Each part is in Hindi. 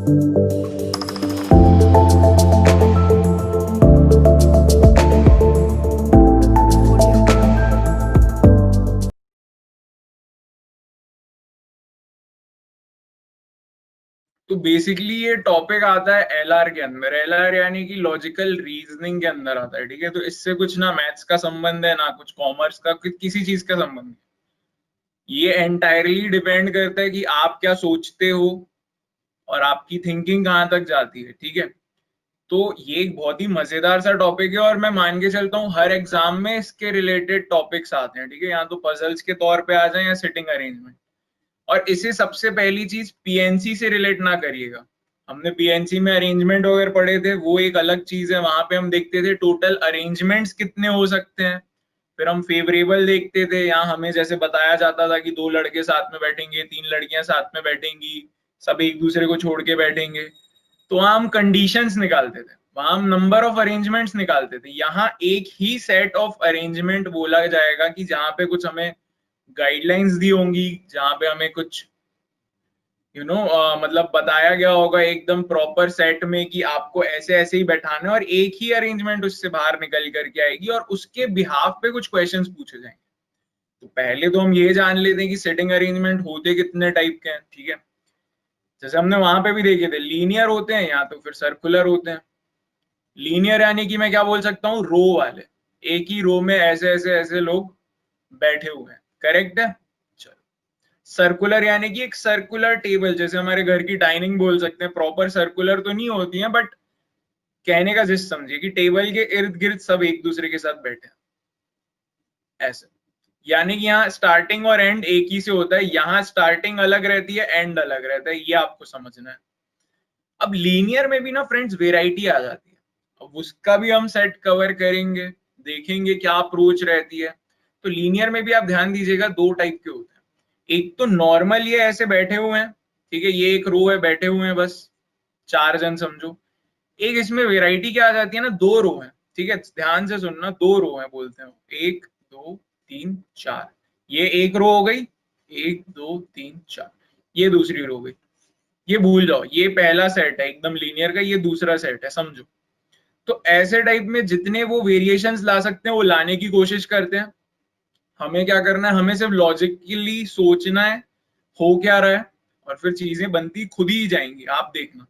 तो बेसिकली ये टॉपिक आता है एलआर के अंदर। एलआर यानी कि लॉजिकल रीजनिंग के अंदर आता है, ठीक है। तो इससे कुछ ना मैथ्स का संबंध है, ना कुछ कॉमर्स का, किसी चीज का संबंध है। ये एंटायरली डिपेंड करता है कि आप क्या सोचते हो और आपकी थिंकिंग कहाँ तक जाती है, ठीक है। तो ये एक बहुत ही मजेदार सा टॉपिक है और मैं मान के चलता हूँ हर एग्जाम में इसके रिलेटेड टॉपिक्स आते हैं, ठीक है। यहाँ तो पजल्स के तौर पे आ जाए या सिटिंग अरेंजमेंट। और इसे सबसे पहली चीज पीएनसी से रिलेट ना करिएगा। हमने पीएनसी में अरेंजमेंट वगैरह पढ़े थे, वो एक अलग चीज है। वहां पे हम देखते थे टोटल अरेंजमेंट्स कितने हो सकते हैं, फिर हम फेवरेबल देखते थे। यहाँ हमें जैसे बताया जाता था कि 2 लड़के साथ में बैठेंगे, 3 लड़कियां साथ में बैठेंगी, सब एक दूसरे को छोड़ के बैठेंगे। तो वहां हम कंडीशंस निकालते थे, वहां हम नंबर ऑफ अरेंजमेंट्स निकालते थे। यहाँ एक ही सेट ऑफ अरेंजमेंट बोला जाएगा कि जहां पे कुछ हमें गाइडलाइंस दी होंगी, जहां पे हमें कुछ मतलब बताया गया होगा एकदम प्रॉपर सेट में कि आपको ऐसे ऐसे ही बैठाना है, और एक ही अरेंजमेंट उससे बाहर निकल करके आएगी और उसके बिहाफ पे कुछ क्वेश्चंस पूछे जाएंगे। तो पहले तो हम ये जान लेते हैं कि सिटिंग अरेंजमेंट होते कितने टाइप के हैं, ठीक है। जैसे हमने वहां पे भी देखे थे, लीनियर होते हैं या तो फिर सर्कुलर होते हैं। लीनियर यानी कि मैं क्या बोल सकता हूँ, रो वाले, एक ही रो में ऐसे ऐसे ऐसे लोग बैठे हुए हैं, करेक्ट है। चलो, सर्कुलर यानी कि एक सर्कुलर टेबल, जैसे हमारे घर की डाइनिंग बोल सकते हैं। प्रॉपर सर्कुलर तो नहीं होती है, बट कहने का जिस समझिए कि टेबल के इर्द गिर्द सब एक दूसरे के साथ बैठे हैं, ऐसे। यानी कि यहाँ स्टार्टिंग और एंड एक ही से होता है, यहाँ स्टार्टिंग अलग रहती है, एंड अलग रहता है, ये आपको समझना है। अब लीनियर में भी ना फ्रेंड्स वेराइटी आ जाती है, अब उसका भी हम सेट कवर करेंगे, देखेंगे क्या अप्रोच रहती है। तो लीनियर में भी आप ध्यान दीजिएगा, 2 टाइप के होते हैं। एक तो नॉर्मल, ये ऐसे बैठे हुए हैं, ठीक है, ये एक रो है, बैठे हुए हैं बस 4 जन समझो। एक इसमें वेराइटी क्या आ जाती है ना, 2 रो है, ठीक है, ध्यान से सुनना, 2 रो है बोलते हैं, 1 2 3 4। ये एक रो हो गई, 1 2 3 4, ये दूसरी रो हो गई। ये भूल जाओ, ये पहला सेट है एकदम लीनियर का, ये दूसरा सेट है, समझो। तो ऐसे टाइप में जितने वो वेरिएशंस ला सकते हैं वो लाने की कोशिश करते हैं। हमें क्या करना है, हमें सिर्फ लॉजिकली सोचना है हो क्या रहा है, और फिर चीजें बनती खुद ही जाएंगी, आप देखना।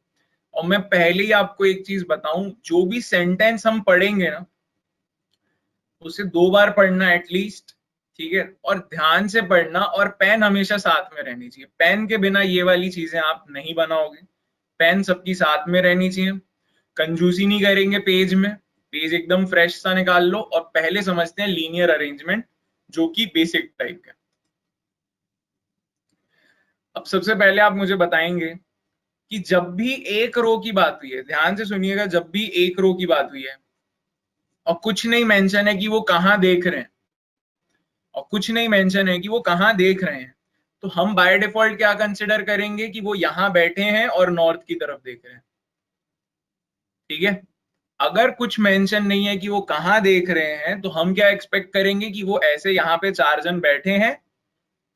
और मैं पहले ही आपको एक चीज बताऊं, जो भी सेंटेंस हम पढ़ेंगे ना, उसे 2 बार पढ़ना एटलीस्ट, ठीक है। और ध्यान से पढ़ना, और पेन हमेशा साथ में रहनी चाहिए। पेन के बिना ये वाली चीजें आप नहीं बनाओगे, पेन सबकी साथ में रहनी चाहिए। कंजूसी नहीं करेंगे पेज में, पेज एकदम फ्रेश सा निकाल लो। और पहले समझते हैं लीनियर अरेंजमेंट, जो कि बेसिक टाइप का। अब सबसे पहले आप मुझे बताएंगे कि जब भी एक रो की बात हुई है, ध्यान से सुनिएगा, जब भी एक रो की बात हुई है और कुछ नहीं मेंशन है कि वो कहां देख रहे हैं, और कुछ नहीं मेंशन है कि वो कहां देख रहे हैं, तो हम बाय डिफॉल्ट क्या कंसिडर करेंगे कि वो यहां बैठे हैं और नॉर्थ की तरफ देख रहे हैं, ठीक है। अगर कुछ मेंशन नहीं है कि वो कहां देख रहे हैं, तो हम क्या एक्सपेक्ट करेंगे कि वो ऐसे यहाँ पे 4 जन बैठे हैं,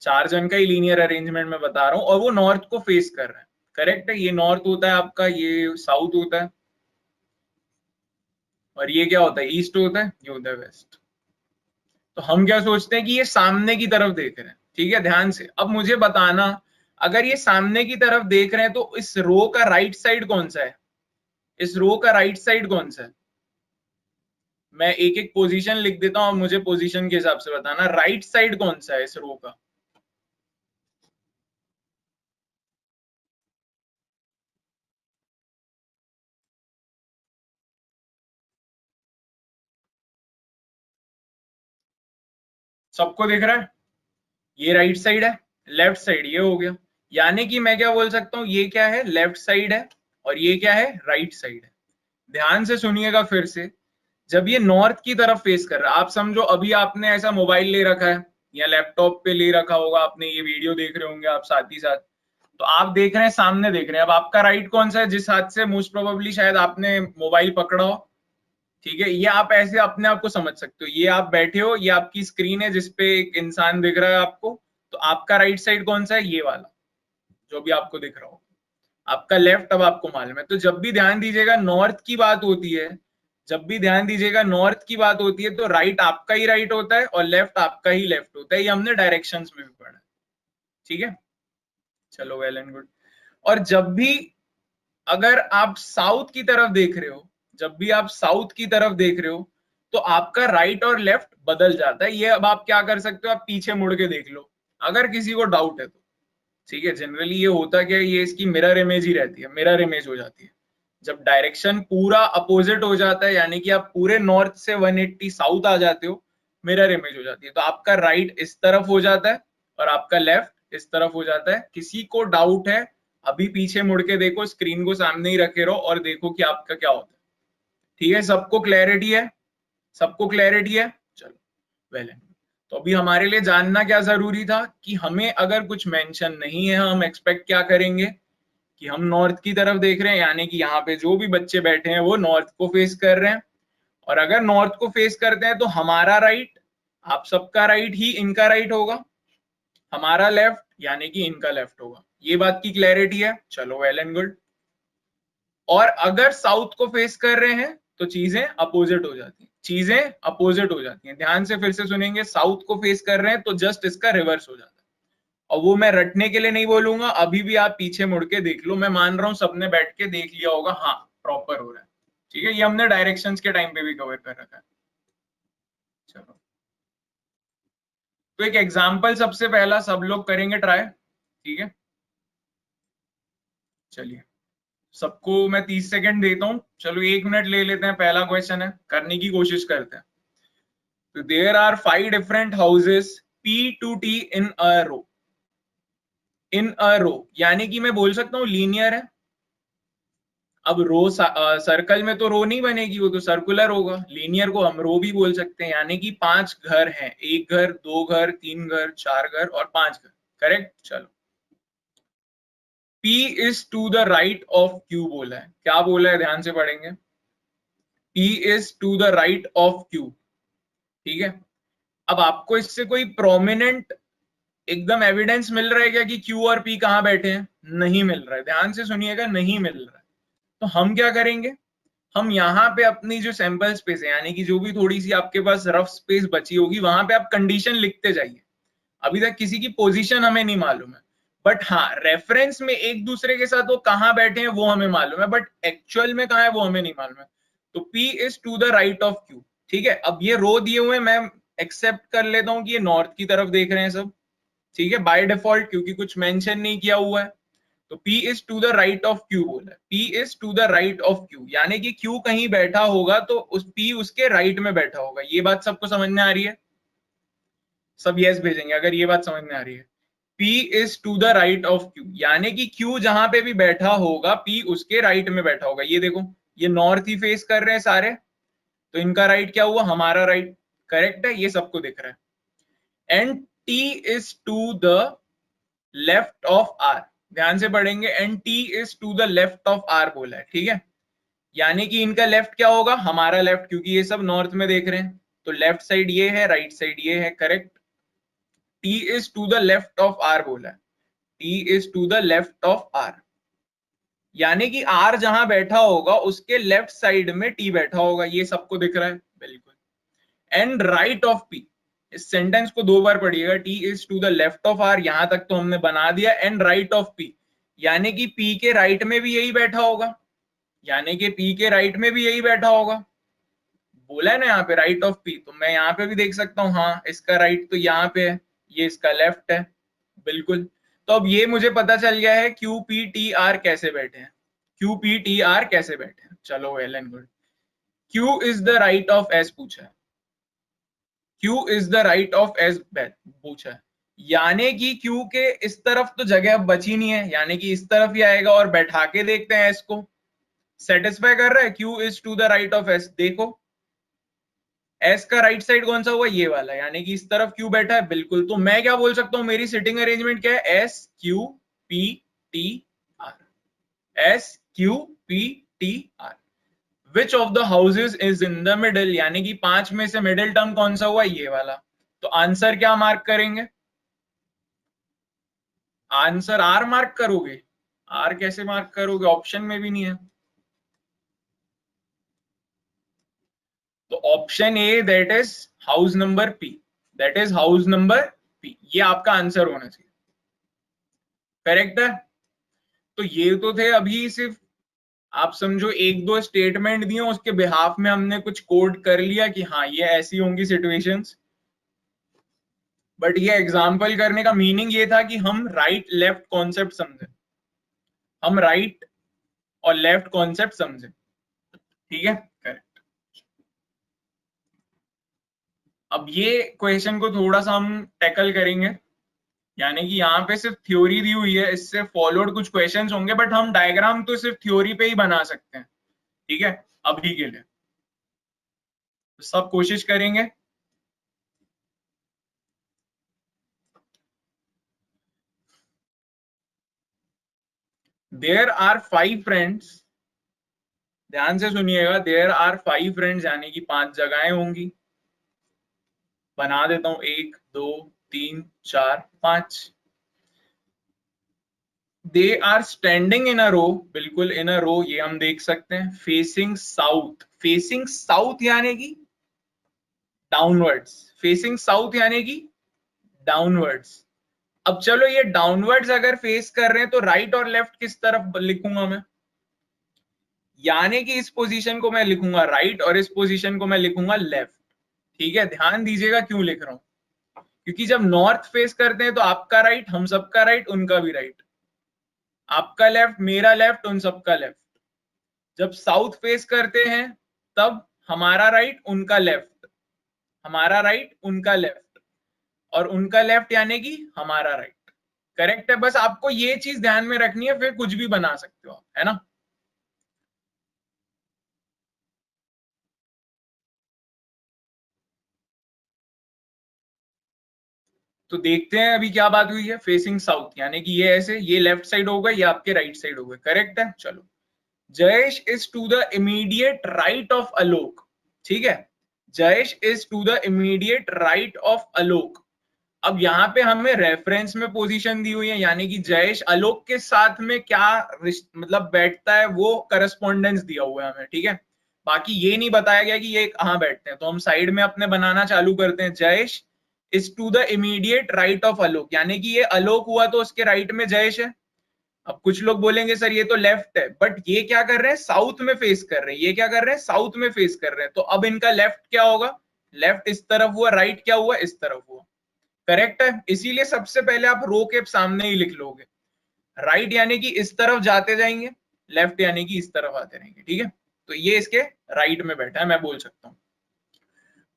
4 जन का ही लीनियर अरेंजमेंट में बता रहा हूं, और वो नॉर्थ को फेस कर रहे हैं, करेक्ट है। ये नॉर्थ होता है आपका, ये साउथ होता है, और ये क्या होता है, ईस्ट होता है, ये होता है वेस्ट। तो हम क्या सोचते हैं कि ये सामने की तरफ देख रहे हैं, ठीक है। ध्यान से अब मुझे बताना, अगर ये सामने की तरफ देख रहे हैं तो इस रो का राइट साइड कौन सा है, इस रो का राइट साइड कौन सा है। मैं एक एक पोजीशन लिख देता हूं और मुझे पोजीशन के हिसाब से बताना, राइट साइड कौन सा है इस रो का। सबको दिख रहा है, ये राइट साइड है, लेफ्ट साइड ये हो गया। यानी कि मैं क्या बोल सकता हूँ, ये क्या है, लेफ्ट साइड है, और ये क्या है, राइट साइड है। ध्यान से सुनिएगा फिर से, जब ये नॉर्थ की तरफ फेस कर रहा है, आप समझो अभी आपने ऐसा मोबाइल ले रखा है या लैपटॉप पे ले रखा होगा आपने, ये वीडियो देख रहे होंगे आप साथ ही साथ, तो आप देख रहे हैं सामने देख रहे हैं। अब आपका राइट कौन सा है, जिस हाथ से मोस्ट प्रोबेबली शायद आपने मोबाइल पकड़ा हो, ठीक है। ये आप ऐसे अपने आप को समझ सकते हो, ये आप बैठे हो, ये आपकी स्क्रीन है जिसपे एक इंसान दिख रहा है आपको, तो आपका राइट साइड कौन सा है, ये वाला जो भी आपको दिख रहा हो। आपका लेफ्ट अब आपको मालूम है। तो जब भी ध्यान दीजिएगा नॉर्थ की बात होती है, जब भी ध्यान दीजिएगा नॉर्थ की बात होती है तो राइट आपका ही राइट होता है और लेफ्ट आपका ही लेफ्ट होता है। ये हमने डायरेक्शंस में भी पढ़ा, ठीक है। चलो वेल एंड गुड। और जब भी अगर आप साउथ की तरफ देख रहे हो, जब भी आप साउथ की तरफ देख रहे हो तो आपका राइट और लेफ्ट बदल जाता है। ये अब आप क्या कर सकते हो, आप पीछे मुड़ के देख लो अगर किसी को डाउट है तो, ठीक है। जनरली ये होता क्या है, ये इसकी मिरर इमेज ही रहती है, मिरर इमेज हो जाती है। जब डायरेक्शन पूरा अपोजिट हो जाता है, यानी कि आप पूरे नॉर्थ से 180 साउथ आ जाते हो, मिरर इमेज हो जाती है। तो आपका राइट इस तरफ हो जाता है और आपका लेफ्ट इस तरफ हो जाता है। किसी को डाउट है अभी पीछे मुड़ के देखो, स्क्रीन को सामने ही रखे रहो और देखो कि आपका क्या होता है, ठीक है। सबको क्लैरिटी है, सबको क्लैरिटी है। चलो वेल एंड। तो अभी हमारे लिए जानना क्या जरूरी था कि हमें अगर कुछ मेंशन नहीं है, हम एक्सपेक्ट क्या करेंगे कि हम नॉर्थ की तरफ देख रहे हैं, यानी कि यहाँ पे जो भी बच्चे बैठे हैं वो नॉर्थ को फेस कर रहे हैं। और अगर नॉर्थ को फेस करते हैं तो हमारा राइट, आप सबका राइट ही इनका राइट होगा, हमारा लेफ्ट यानी कि इनका लेफ्ट होगा। ये बात की क्लैरिटी है। चलो वेल एंड गुड। और अगर साउथ को फेस कर रहे हैं तो चीजें अपोजिट हो जाती हैं, चीजें अपोजिट हो जाती हैं। ध्यान से फिर से सुनेंगे, साउथ को फेस कर रहे हैं तो जस्ट इसका रिवर्स हो जाता है। और वो मैं रटने के लिए नहीं बोलूंगा, अभी भी आप पीछे मुड़ के देख लो। मैं मान रहा हूं सबने बैठ के देख लिया होगा, हाँ प्रॉपर हो रहा है, ठीक है। ये हमने डायरेक्शंस के टाइम पे भी कवर कर रखा है। चलो तो एक एग्जांपल सबसे पहला सब लोग करेंगे ट्राई, ठीक है। चलिए सबको मैं 30 सेकंड देता हूं, चलो 1 मिनट ले लेते हैं। पहला क्वेश्चन है, करने की कोशिश करते हैं। तो there are 5 different houses P to T in a row, in a row यानी कि मैं बोल सकता हूं लीनियर है। अब रो सर्कल में तो रो नहीं बनेगी, वो तो सर्कुलर होगा। लीनियर को हम रो भी बोल सकते हैं, यानी कि 5 घर हैं, 1 घर, 2 घर, 3 घर, 4 घर और 5 घर, करेक्ट। चलो P is to the right of Q बोला है, क्या बोला है ध्यान से पढ़ेंगे। P is to the right of Q, ठीक है। अब आपको इससे कोई प्रोमिनेंट एकदम एविडेंस मिल रहा है क्या कि Q और P कहां बैठे हैं? नहीं मिल रहा है, ध्यान से सुनिएगा, नहीं मिल रहा है। तो हम क्या करेंगे, हम यहाँ पे अपनी जो सैंपल स्पेस है, यानी कि जो भी थोड़ी सी आपके पास रफ स्पेस बची होगी, वहां पे आप कंडीशन लिखते जाइए। अभी तक किसी की पोजीशन हमें नहीं मालूम है, बट हाँ रेफरेंस में एक दूसरे के साथ वो कहाँ बैठे हैं वो हमें मालूम है, बट एक्चुअल में कहाँ है वो हमें नहीं मालूम है। तो P is to the right of Q, ठीक है। अब ये रो दिए हुए मैं एक्सेप्ट कर लेता हूँ कि ये नॉर्थ की तरफ देख रहे हैं सब, ठीक है, बाय डिफॉल्ट, क्योंकि कुछ मेंशन नहीं किया हुआ है। तो P is to the right of Q बोला है, P is to the right of Q, यानी कि Q कहीं बैठा होगा तो उस P उसके राइट में बैठा होगा। ये बात सबको समझ में आ रही है? सब यस भेजेंगे अगर ये बात समझ में आ रही है। P is to the right of Q, यानी कि Q जहां पे भी बैठा होगा P उसके राइट में बैठा होगा। ये देखो ये नॉर्थ ही फेस कर रहे हैं सारे, तो इनका राइट क्या हुआ, हमारा राइट, करेक्ट है, ये सबको दिख रहा है। And T is to the left of R, ध्यान से पढ़ेंगे, and T is to the left of R बोला है, ठीक है। यानी कि इनका लेफ्ट क्या होगा, हमारा लेफ्ट, क्योंकि ये सब नॉर्थ में देख रहे हैं। तो लेफ्ट साइड ये है, राइट साइड ये है, correct. T is to the left of R बोला है, T is to the left of R, यानी कि R जहां बैठा होगा उसके लेफ्ट साइड में T बैठा होगा। ये सबको दिख रहा है, बिल्कुल। एंड राइट ऑफ P, इस सेंटेंस को 2 बार पढ़िएगा। T is to the left of R, यहां तक तो हमने बना दिया। एंड राइट ऑफ P, यानी कि P के राइट में भी यही बैठा होगा, यानी कि P के राइट में भी यही बैठा होगा। बोला है ना यहाँ पे राइट ऑफ P, तो मैं यहाँ पे भी देख सकता हूँ, हाँ इसका राइट तो यहाँ पे है, ये इसका लेफ्ट है, बिल्कुल। तो अब ये मुझे पता चल गया है QPTR कैसे बैठे हैं, QPTR कैसे बैठे हैं। चलो well and good. Q is the right of S पूछा है, Q is the right of S पूछा है, यानी कि Q के इस तरफ तो जगह अब बची नहीं है, यानी कि इस तरफ ही आएगा। और बैठा के देखते हैं S को, सेटिस्फाई कर रहा है Q is to the right of S। देखो S का राइट साइड कौन सा हुआ, ये वाला, यानी कि इस तरफ Q बैठा है, बिल्कुल। तो मैं क्या बोल सकता हूं, मेरी सिटिंग अरेंजमेंट क्या है, SQPTR, SQPTR। Which of the houses is in the middle, यानी कि 5 में से मिडिल टर्म कौन सा हुआ, ये वाला। तो आंसर क्या मार्क करेंगे, आंसर R मार्क करोगे, आर कैसे मार्क करोगे, ऑप्शन में भी नहीं है। तो option A that is house number P, that is house number P, ये आपका आंसर होना चाहिए। करेक्ट है। तो ये तो थे अभी सिर्फ आप समझो एक दो स्टेटमेंट दिए, उसके बिहाफ में हमने कुछ कोड कर लिया कि हाँ ये ऐसी होंगी सिचुएशंस। बट ये एग्जाम्पल करने का मीनिंग ये था कि हम राइट लेफ्ट कॉन्सेप्ट समझे, हम राइट और लेफ्ट कॉन्सेप्ट समझे। ठीक है, करेक्ट। अब ये क्वेश्चन को थोड़ा सा हम टैकल करेंगे, यानी कि यहाँ पे सिर्फ थ्योरी दी हुई है, इससे फॉलोड कुछ क्वेश्चंस होंगे, बट हम डायग्राम तो सिर्फ थ्योरी पे ही बना सकते हैं। ठीक है, अभी के लिए तो सब कोशिश करेंगे। देयर आर 5 फ्रेंड्स, ध्यान से सुनिएगा, देयर आर 5 फ्रेंड्स यानी कि 5 जगहें होंगी। बना देता हूं, 1 2 3 4 5। They are standing in a रो, बिल्कुल इन अ रो, ये हम देख सकते हैं। फेसिंग साउथ, फेसिंग साउथ यानी कि डाउनवर्ड्स, फेसिंग साउथ यानी कि डाउनवर्ड्स। अब चलो ये डाउनवर्ड्स अगर फेस कर रहे हैं तो राइट और लेफ्ट किस तरफ लिखूंगा मैं, यानी कि इस पोजीशन को मैं लिखूंगा राइट और इस पोजीशन को मैं लिखूंगा लेफ्ट। ठीक है, ध्यान दीजिएगा क्यों लिख रहा हूं, क्योंकि जब नॉर्थ फेस करते हैं तो आपका राइट हम सबका राइट उनका भी राइट, आपका लेफ्ट मेरा लेफ्ट उन सबका लेफ्ट। जब साउथ फेस करते हैं तब हमारा राइट उनका लेफ्ट, हमारा राइट उनका लेफ्ट, और उनका लेफ्ट यानी कि हमारा राइट। करेक्ट है, बस आपको ये चीज ध्यान में रखनी है, फिर कुछ भी बना सकते हो आप, है ना। तो देखते हैं अभी क्या बात हुई है। फेसिंग साउथ यानी कि ये ऐसे, ये लेफ्ट साइड होगा, ये आपके राइट साइड होगा। करेक्ट है, चलो। Jayesh is to the immediate right of Alok. ठीक है, Jayesh is to the immediate right of Alok. अब यहाँ पे हमें रेफरेंस में पोजीशन दी हुई है, यानी कि जयेश आलोक के साथ में क्या मतलब बैठता है वो करस्पॉन्डेंस दिया हुआ है हमें। ठीक है, बाकी ये नहीं बताया गया कि ये कहाँ बैठते हैं, तो हम साइड में अपने बनाना चालू करते हैं। Jayesh is to the immediate right of Alok, यानी कि ये आलोक हुआ तो उसके राइट में जयेश है। अब कुछ लोग बोलेंगे सर ये तो लेफ्ट है, बट ये क्या कर रहे हैं, साउथ में फेस कर रहे हैं, ये क्या कर रहे हैं, साउथ में फेस कर रहे हैं। तो अब इनका लेफ्ट क्या होगा, लेफ्ट इस तरफ हुआ, राइट क्या हुआ, इस तरफ हुआ। करेक्ट है, इसीलिए सबसे पहले आप रो के सामने ही लिख लोगे, राइट यानी कि इस तरफ जाते जाएंगे, लेफ्ट यानी कि इस तरफ आते रहेंगे। ठीक है, तो ये इसके राइट में बैठा है, मैं बोल सकता हूं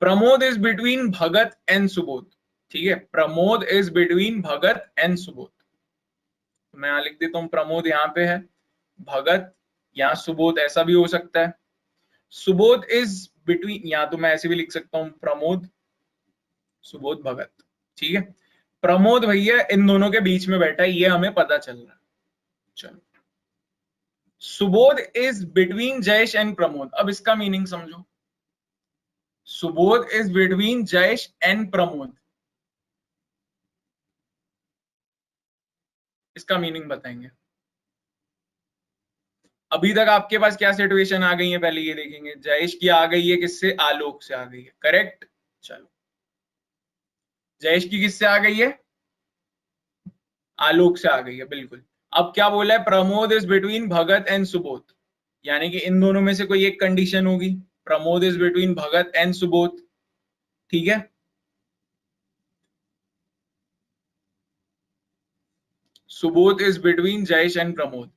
Pramod is between Bhagat and Subodh. ठीक है, Pramod is between Bhagat and Subodh. तो मैं यहां लिख देता हूं प्रमोद यहाँ पे है, भगत यहाँ सुबोध, ऐसा भी हो सकता है। सुबोध इज बिटवीन, या तो मैं ऐसे भी लिख सकता हूं प्रमोद सुबोध भगत। ठीक है, प्रमोद भैया इन दोनों के बीच में बैठा है, ये हमें पता चल रहा है। चलो, Subodh is between Jayesh and Pramod, अब इसका मीनिंग समझो। Subodh is between Jayesh and Pramod, इसका मीनिंग बताएंगे। अभी तक आपके पास क्या सिचुएशन आ गई है, पहले ये देखेंगे। जयेश की आ गई है किससे, आलोक से आ गई है। करेक्ट, चलो जयेश की किससे आ गई है, आलोक से आ गई है, बिल्कुल। अब क्या बोला है, Pramod is between Bhagat and Subodh, यानी कि इन दोनों में से कोई एक कंडीशन होगी। Pramod is between Bhagat and Subodh. ठीक है, Subodh is between Jayesh and Pramod,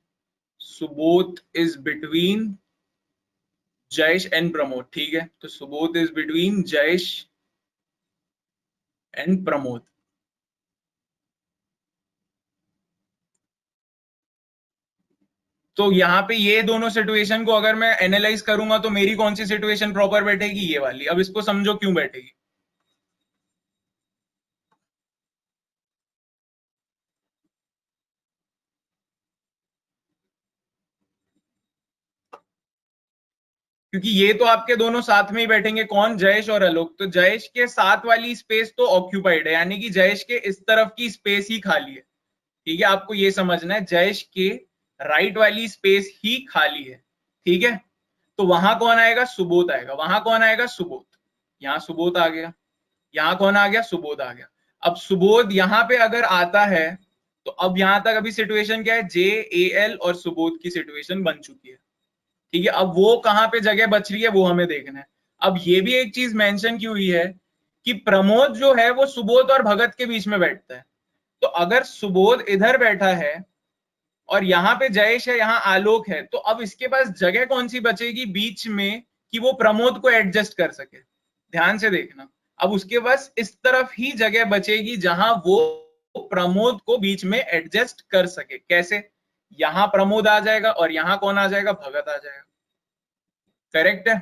Subodh is between Jayesh and Pramod. ठीक है, तो Subodh is between Jayesh and Pramod. तो यहाँ पे ये दोनों सिचुएशन को अगर मैं एनालाइज करूंगा तो मेरी कौन सी सिचुएशन प्रॉपर बैठेगी, ये वाली। अब इसको समझो क्यों बैठेगी। क्योंकि ये तो आपके दोनों साथ में ही बैठेंगे, कौन, जयेश और आलोक। तो जयेश के साथ वाली स्पेस तो ऑक्यूपाइड है, यानी कि जयेश के इस तरफ की स्पेस ही खाली है। ठीक है, आपको ये समझना है, जयेश के राइट वाली स्पेस ही खाली है, ठीक है। तो वहां कौन आएगा, सुबोध आएगा, वहां कौन आएगा, सुबोध। यहाँ सुबोध आ गया, यहाँ कौन आ गया, सुबोध आ गया। अब सुबोध यहाँ पे अगर आता है तो अब यहाँ तक अभी सिचुएशन क्या है, जे ए एल और सुबोध की सिचुएशन बन चुकी है, ठीक है। अब वो कहाँ पे जगह बच रही है वो हमें देखना है। अब ये भी एक चीज मेंशन की हुई है कि प्रमोद जो है वो सुबोध और भगत के बीच में बैठता है। तो अगर सुबोध इधर बैठा है और यहाँ पे जयेश है, यहाँ आलोक है, तो अब इसके पास जगह कौन सी बचेगी बीच में कि वो प्रमोद को एडजस्ट कर सके। ध्यान से देखना, अब उसके पास इस तरफ ही जगह बचेगी जहां वो प्रमोद को बीच में एडजस्ट कर सके। कैसे, यहां प्रमोद आ जाएगा और यहां कौन आ जाएगा, भगत आ जाएगा। करेक्ट है।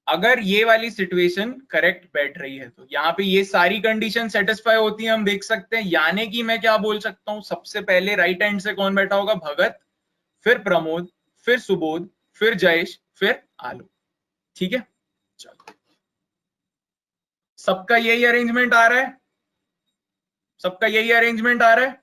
अगर ये वाली सिचुएशन करेक्ट बैठ रही है तो यहाँ पे ये सारी कंडीशन सेटिस्फाई होती है, हम देख सकते हैं। यानी कि मैं क्या बोल सकता हूँ, सबसे पहले राइट हैंड से कौन बैठा होगा, भगत, फिर प्रमोद, फिर सुबोध, फिर जयेश, फिर आलोक, ठीक है। चलो, सबका यही अरेंजमेंट आ रहा है, सबका यही अरेंजमेंट आ रहा है।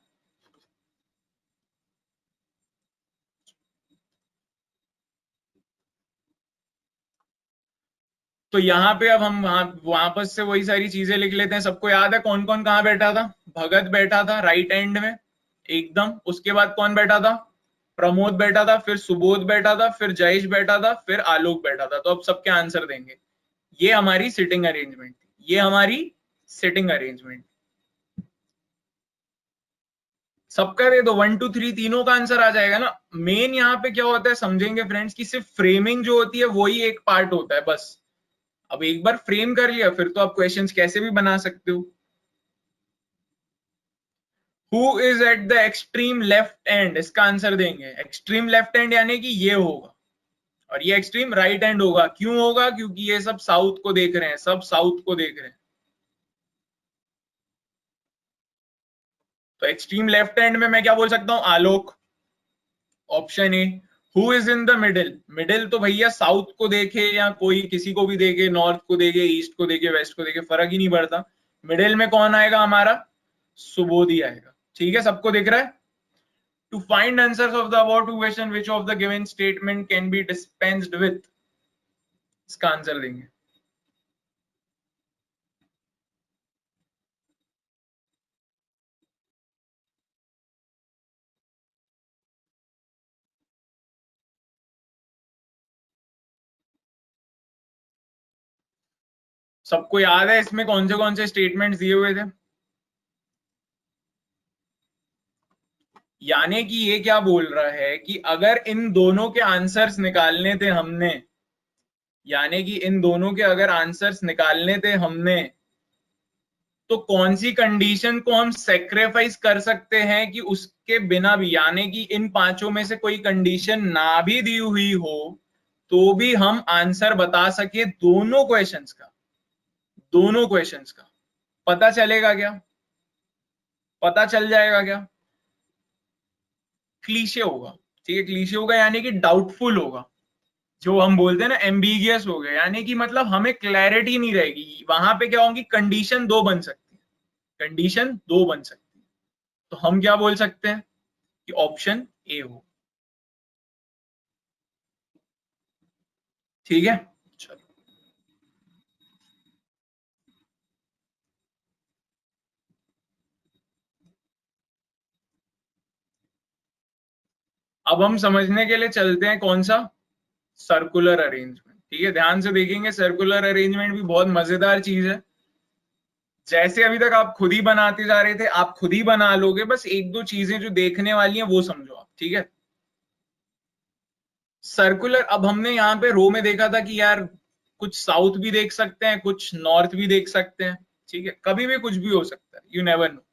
तो यहाँ पे अब हम वापस से वही सारी चीजें लिख लेते हैं। सबको याद है कौन कौन कहाँ बैठा था, भगत बैठा था राइट एंड में एकदम, उसके बाद कौन बैठा था, प्रमोद बैठा था, फिर सुबोध बैठा था, फिर जयेश बैठा था, फिर आलोक बैठा था। तो अब सबके आंसर देंगे। ये हमारी सिटिंग अरेंजमेंट थी, ये हमारी सिटिंग अरेंजमेंट। सबका दे दो 1 2 3, तीनों का आंसर आ जाएगा ना। मेन यहाँ पे क्या होता है समझेंगे फ्रेंड्स, कि सिर्फ फ्रेमिंग जो होती है वही एक पार्ट होता है बस। अब एक बार फ्रेम कर लिया फिर तो आप क्वेश्चंस कैसे भी बना सकते हो। Who is at the extreme left and, इसका आंसर देंगे एक्सट्रीम लेफ्ट एंड यानी कि ये होगा, और ये एक्सट्रीम राइट एंड होगा। क्यों होगा, क्योंकि ये सब साउथ को देख रहे हैं, सब साउथ को देख रहे हैं। तो एक्सट्रीम लेफ्ट एंड में मैं क्या बोल सकता हूं, Alok, option A. Who is in the middle, middle तो भैया साउथ को देखे या कोई किसी को भी देखे, नॉर्थ को देखे, ईस्ट को देखे, वेस्ट को देखे, फर्क ही नहीं पड़ता। मिडिल में कौन आएगा हमारा, सुबोध ही आएगा, ठीक है। सबको दिख रहा है। To find answers of the above two question, which of the given statement can be dispensed with, इसका आंसर देंगे। सबको याद है इसमें कौन से स्टेटमेंट्स दिए हुए थे। यानी कि ये क्या बोल रहा है कि अगर इन दोनों के आंसर्स निकालने थे हमने, यानी कि इन दोनों के अगर आंसर्स निकालने थे हमने, तो कौन सी कंडीशन को हम सेक्रीफाइस कर सकते हैं कि उसके बिना भी, यानी कि इन पांचों में से कोई कंडीशन ना भी दी हुई हो तो भी हम आंसर बता सके दोनों क्वेश्चंस का, दोनों क्वेश्चंस का। पता चलेगा क्या, पता चल जाएगा क्या, क्लीशे होगा, ठीक है। क्लीशे होगा यानी कि डाउटफुल होगा, जो हम बोलते हैं ना एम्बिगियस हो गया, यानी कि मतलब हमें क्लैरिटी नहीं रहेगी। वहां पे क्या होगी, कंडीशन दो बन सकती है, कंडीशन दो बन सकती है। तो हम क्या बोल सकते हैं कि ऑप्शन ए हो, ठीक है। चलो, अब हम समझने के लिए चलते हैं कौन सा, सर्कुलर अरेंजमेंट, ठीक है। ध्यान से देखेंगे, सर्कुलर अरेंजमेंट भी बहुत मजेदार चीज है। जैसे अभी तक आप खुद ही बनाते जा रहे थे, आप खुद ही बना लोगे, बस एक दो चीजें जो देखने वाली हैं वो समझो आप, ठीक है। सर्कुलर, अब हमने यहाँ पे रो में देखा था कि यार कुछ साउथ भी देख सकते हैं, कुछ नॉर्थ भी देख सकते हैं, ठीक है। कभी भी कुछ भी हो सकता है, यू नेवर नो।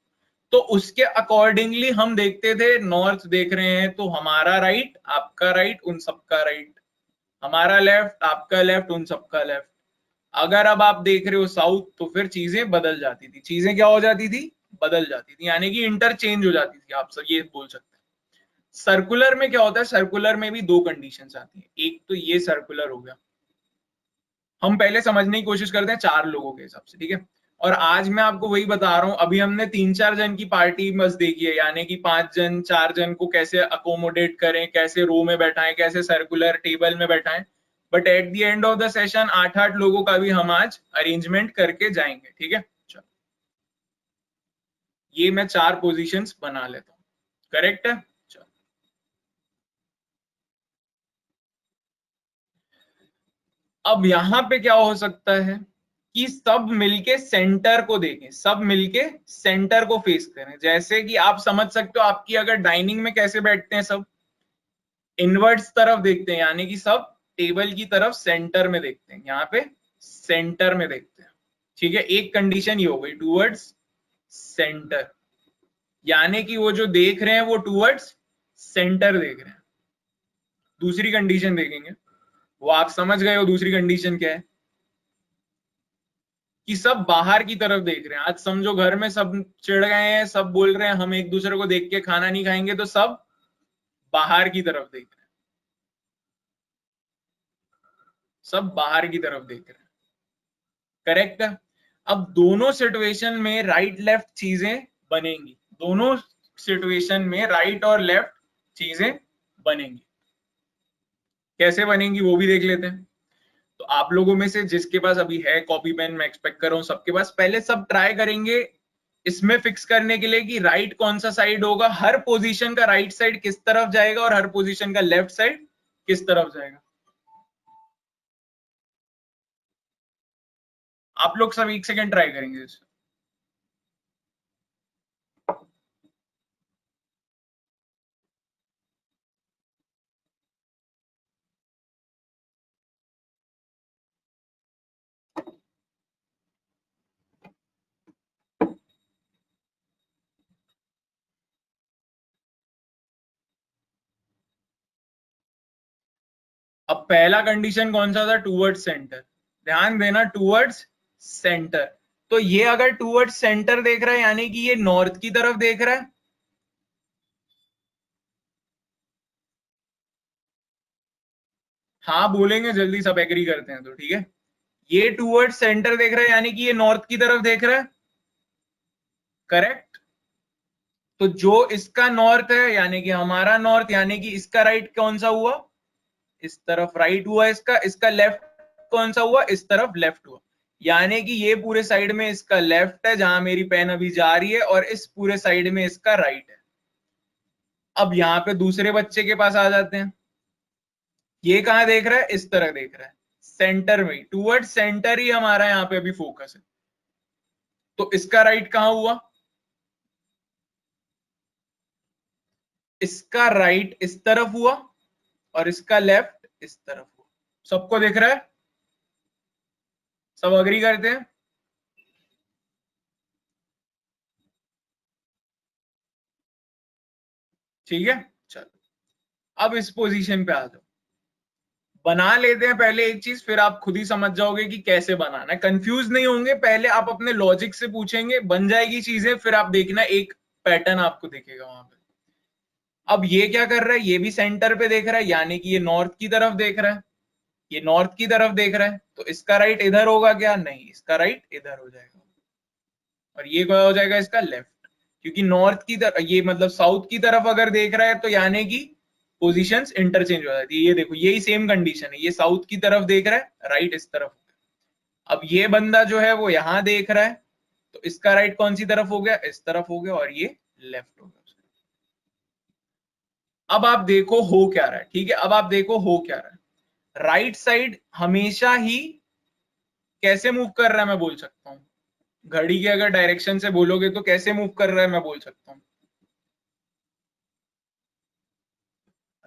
तो उसके अकॉर्डिंगली हम देखते थे, नॉर्थ देख रहे हैं तो हमारा राइट, आपका राइट, उन सबका राइट, हमारा लेफ्ट, आपका लेफ्ट, उन सबका लेफ्ट। अगर अब आप देख रहे हो साउथ तो फिर चीजें बदल जाती थी, चीजें क्या हो जाती थी, बदल जाती थी, यानी कि इंटरचेंज हो जाती थी, आप सब ये बोल सकते हैं। सर्कुलर में क्या होता है, सर्कुलर में भी दो कंडीशंस आती हैं। एक तो ये सर्कुलर हो गया, हम पहले समझने की कोशिश करते हैं चार लोगों के हिसाब से, ठीक है। और आज मैं आपको वही बता रहा हूं, अभी हमने 3-4 जन की पार्टी बस देखी है, यानी कि 5 जन 4 जन को कैसे अकोमोडेट करें, कैसे रो में बैठाएं, कैसे सर्कुलर टेबल में बैठाएं, but at the end of the session 8-8 लोगों का भी हम आज अरेंजमेंट करके जाएंगे, ठीक है। चलो, ये मैं 4 पोजीशंस बना लेता हूँ, करेक्ट है। चलो, अब यहां पे क्या हो सकता है कि सब मिलके सेंटर को देखें, सब मिलके सेंटर को फेस करें। जैसे कि आप समझ सकते हो, आपकी अगर डाइनिंग में कैसे बैठते हैं, सब इनवर्ट्स तरफ देखते हैं, यानी कि सब टेबल की तरफ सेंटर में देखते हैं, यहाँ पे सेंटर में देखते हैं, ठीक है। एक कंडीशन ये हो गई, टूवर्ड्स सेंटर, यानी कि वो जो देख रहे हैं वो टूवर्ड्स सेंटर देख रहे हैं। दूसरी कंडीशन देखेंगे, वो आप समझ गए हो दूसरी कंडीशन क्या है, कि सब बाहर की तरफ देख रहे हैं। आज समझो घर में सब चिढ़ गए हैं, सब बोल रहे हैं हम एक दूसरे को देख के खाना नहीं खाएंगे, तो सब बाहर की तरफ देख रहे हैं, सब बाहर की तरफ देख रहे हैं, करेक्ट है। अब दोनों सिचुएशन में राइट लेफ्ट चीजें बनेंगी, दोनों सिचुएशन में राइट और लेफ्ट चीजें बनेंगी। कैसे बनेंगी वो भी देख लेते हैं। तो आप लोगों में से जिसके पास अभी है कॉपी पेन, मैं एक्सपेक्ट कर रहा हूं सबके पास, पहले सब ट्राई करेंगे इसमें फिक्स करने के लिए कि राइट कौन सा साइड होगा, हर पोजीशन का राइट साइड किस तरफ जाएगा और हर पोजीशन का लेफ्ट साइड किस तरफ जाएगा। आप लोग सब 1 सेकेंड ट्राई करेंगे इसे। अब पहला कंडीशन कौन सा था, टूवर्ड्स सेंटर, ध्यान देना टूवर्ड्स सेंटर। तो ये अगर टूवर्ड्स सेंटर देख रहा है यानी कि ये नॉर्थ की तरफ देख रहा है, हाँ बोलेंगे जल्दी, सब एग्री करते हैं तो ठीक है। ये टूवर्ड्स सेंटर देख रहा है यानी कि ये नॉर्थ की तरफ देख रहा है, करेक्ट। तो जो इसका नॉर्थ है यानी कि हमारा नॉर्थ, यानी कि इसका राइट कौन सा हुआ, इस तरफ राइट हुआ इसका, इसका लेफ्ट कौन सा हुआ, इस तरफ लेफ्ट हुआ। यानी कि ये पूरे साइड में इसका लेफ्ट है जहां मेरी पेन अभी जा रही है, और इस पूरे साइड में इसका राइट है। अब यहाँ पे दूसरे बच्चे के पास आ जाते हैं, ये कहां देख रहा है, इस तरह देख रहा है, सेंटर में, टूवर्ड सेंटर ही हमारा यहाँ पे अभी फोकस है। तो इसका राइट कहां हुआ, इसका राइट इस तरफ हुआ और इसका लेफ्ट इस तरफ हुआ। सबको दिख रहा है, सब अग्री करते हैं, ठीक है। चलो, अब इस पोजीशन पे आ जाओ, बना लेते हैं पहले एक चीज, फिर आप खुद ही समझ जाओगे कि कैसे बनाना है, कंफ्यूज नहीं होंगे। पहले आप अपने लॉजिक से पूछेंगे, बन जाएगी चीजें, फिर आप देखना एक पैटर्न आपको दिखेगा वहां पे। अब ये क्या कर रहा है, ये भी सेंटर पे देख रहा है, यानी कि ये नॉर्थ की तरफ देख रहा है, ये नॉर्थ की तरफ देख रहा है, तो इसका राइट इधर होगा क्या, नहीं, इसका राइट इधर हो जाएगा, और ये क्या हो जाएगा, इसका लेफ्ट। क्योंकि नॉर्थ की तरफ, ये मतलब साउथ की तरफ अगर देख रहा है तो यानी कि पोजीशंस इंटरचेंज हो जाती है। ये देखो, यही सेम कंडीशन है, ये साउथ की तरफ देख रहा है, राइट इस तरफ। अब ये बंदा जो है वो यहां देख रहा है, तो इसका राइट कौन सी तरफ हो गया, इस तरफ हो गया, और ये लेफ्ट हो गया। अब आप देखो हो क्या रहा है, ठीक है। अब आप देखो हो क्या रहा है, राइट साइड हमेशा ही कैसे मूव कर रहा है मैं बोल सकता हूँ, घड़ी के अगर डायरेक्शन से बोलोगे तो कैसे मूव कर रहा है मैं बोल सकता हूँ।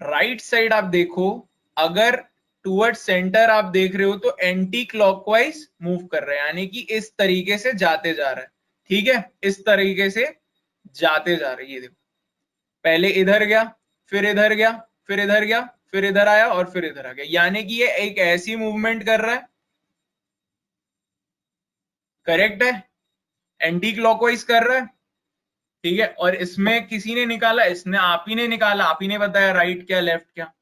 राइट साइड आप देखो, अगर टूवर्ड सेंटर आप देख रहे हो तो एंटी क्लॉकवाइज मूव कर रहा है, यानी कि इस तरीके से जाते जा रहा है, ठीक है, इस तरीके से जाते जा रहे हैं। ये देखो, पहले इधर गया, फिर इधर गया, फिर इधर गया, फिर इधर आया और फिर इधर आ गया, यानी कि ये एक ऐसी मूवमेंट कर रहा है, करेक्ट है, एंटी क्लॉकवाइज कर रहा है, ठीक है। और इसमें किसी ने निकाला, इसने आप ही ने निकाला, आप ही ने बताया राइट क्या लेफ्ट क्या।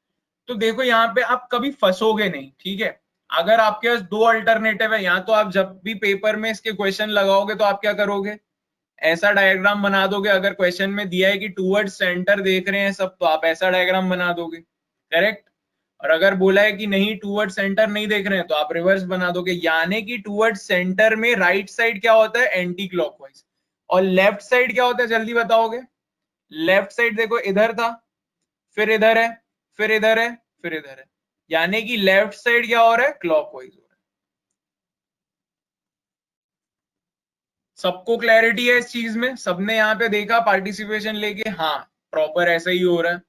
तो देखो यहाँ पे आप कभी फंसोगे नहीं, ठीक है। अगर आपके पास दो अल्टरनेटिव है, या तो आप जब भी पेपर में इसके क्वेश्चन लगाओगे तो आप क्या करोगे, ऐसा डायग्राम बना दोगे। अगर क्वेश्चन में दिया है कि टूवर्ड सेंटर देख रहे हैं सब, तो आप ऐसा डायग्राम बना दोगे, करेक्ट। और अगर बोला है कि नहीं टूवर्ड सेंटर नहीं देख रहे हैं, तो आप रिवर्स बना दोगे। यानी कि टूवर्ड सेंटर में राइट साइड क्या होता है, एंटी क्लॉकवाइज, और लेफ्ट साइड क्या होता है, जल्दी बताओगे। लेफ्ट साइड देखो इधर था, फिर इधर है, फिर इधर है, फिर इधर है, यानी कि लेफ्ट साइड क्या हो रहा है, क्लॉकवाइज हो रहा है। सबको क्लैरिटी है इस चीज में, सबने यहाँ पे देखा पार्टिसिपेशन लेके, हाँ प्रॉपर ऐसा ही हो रहा है।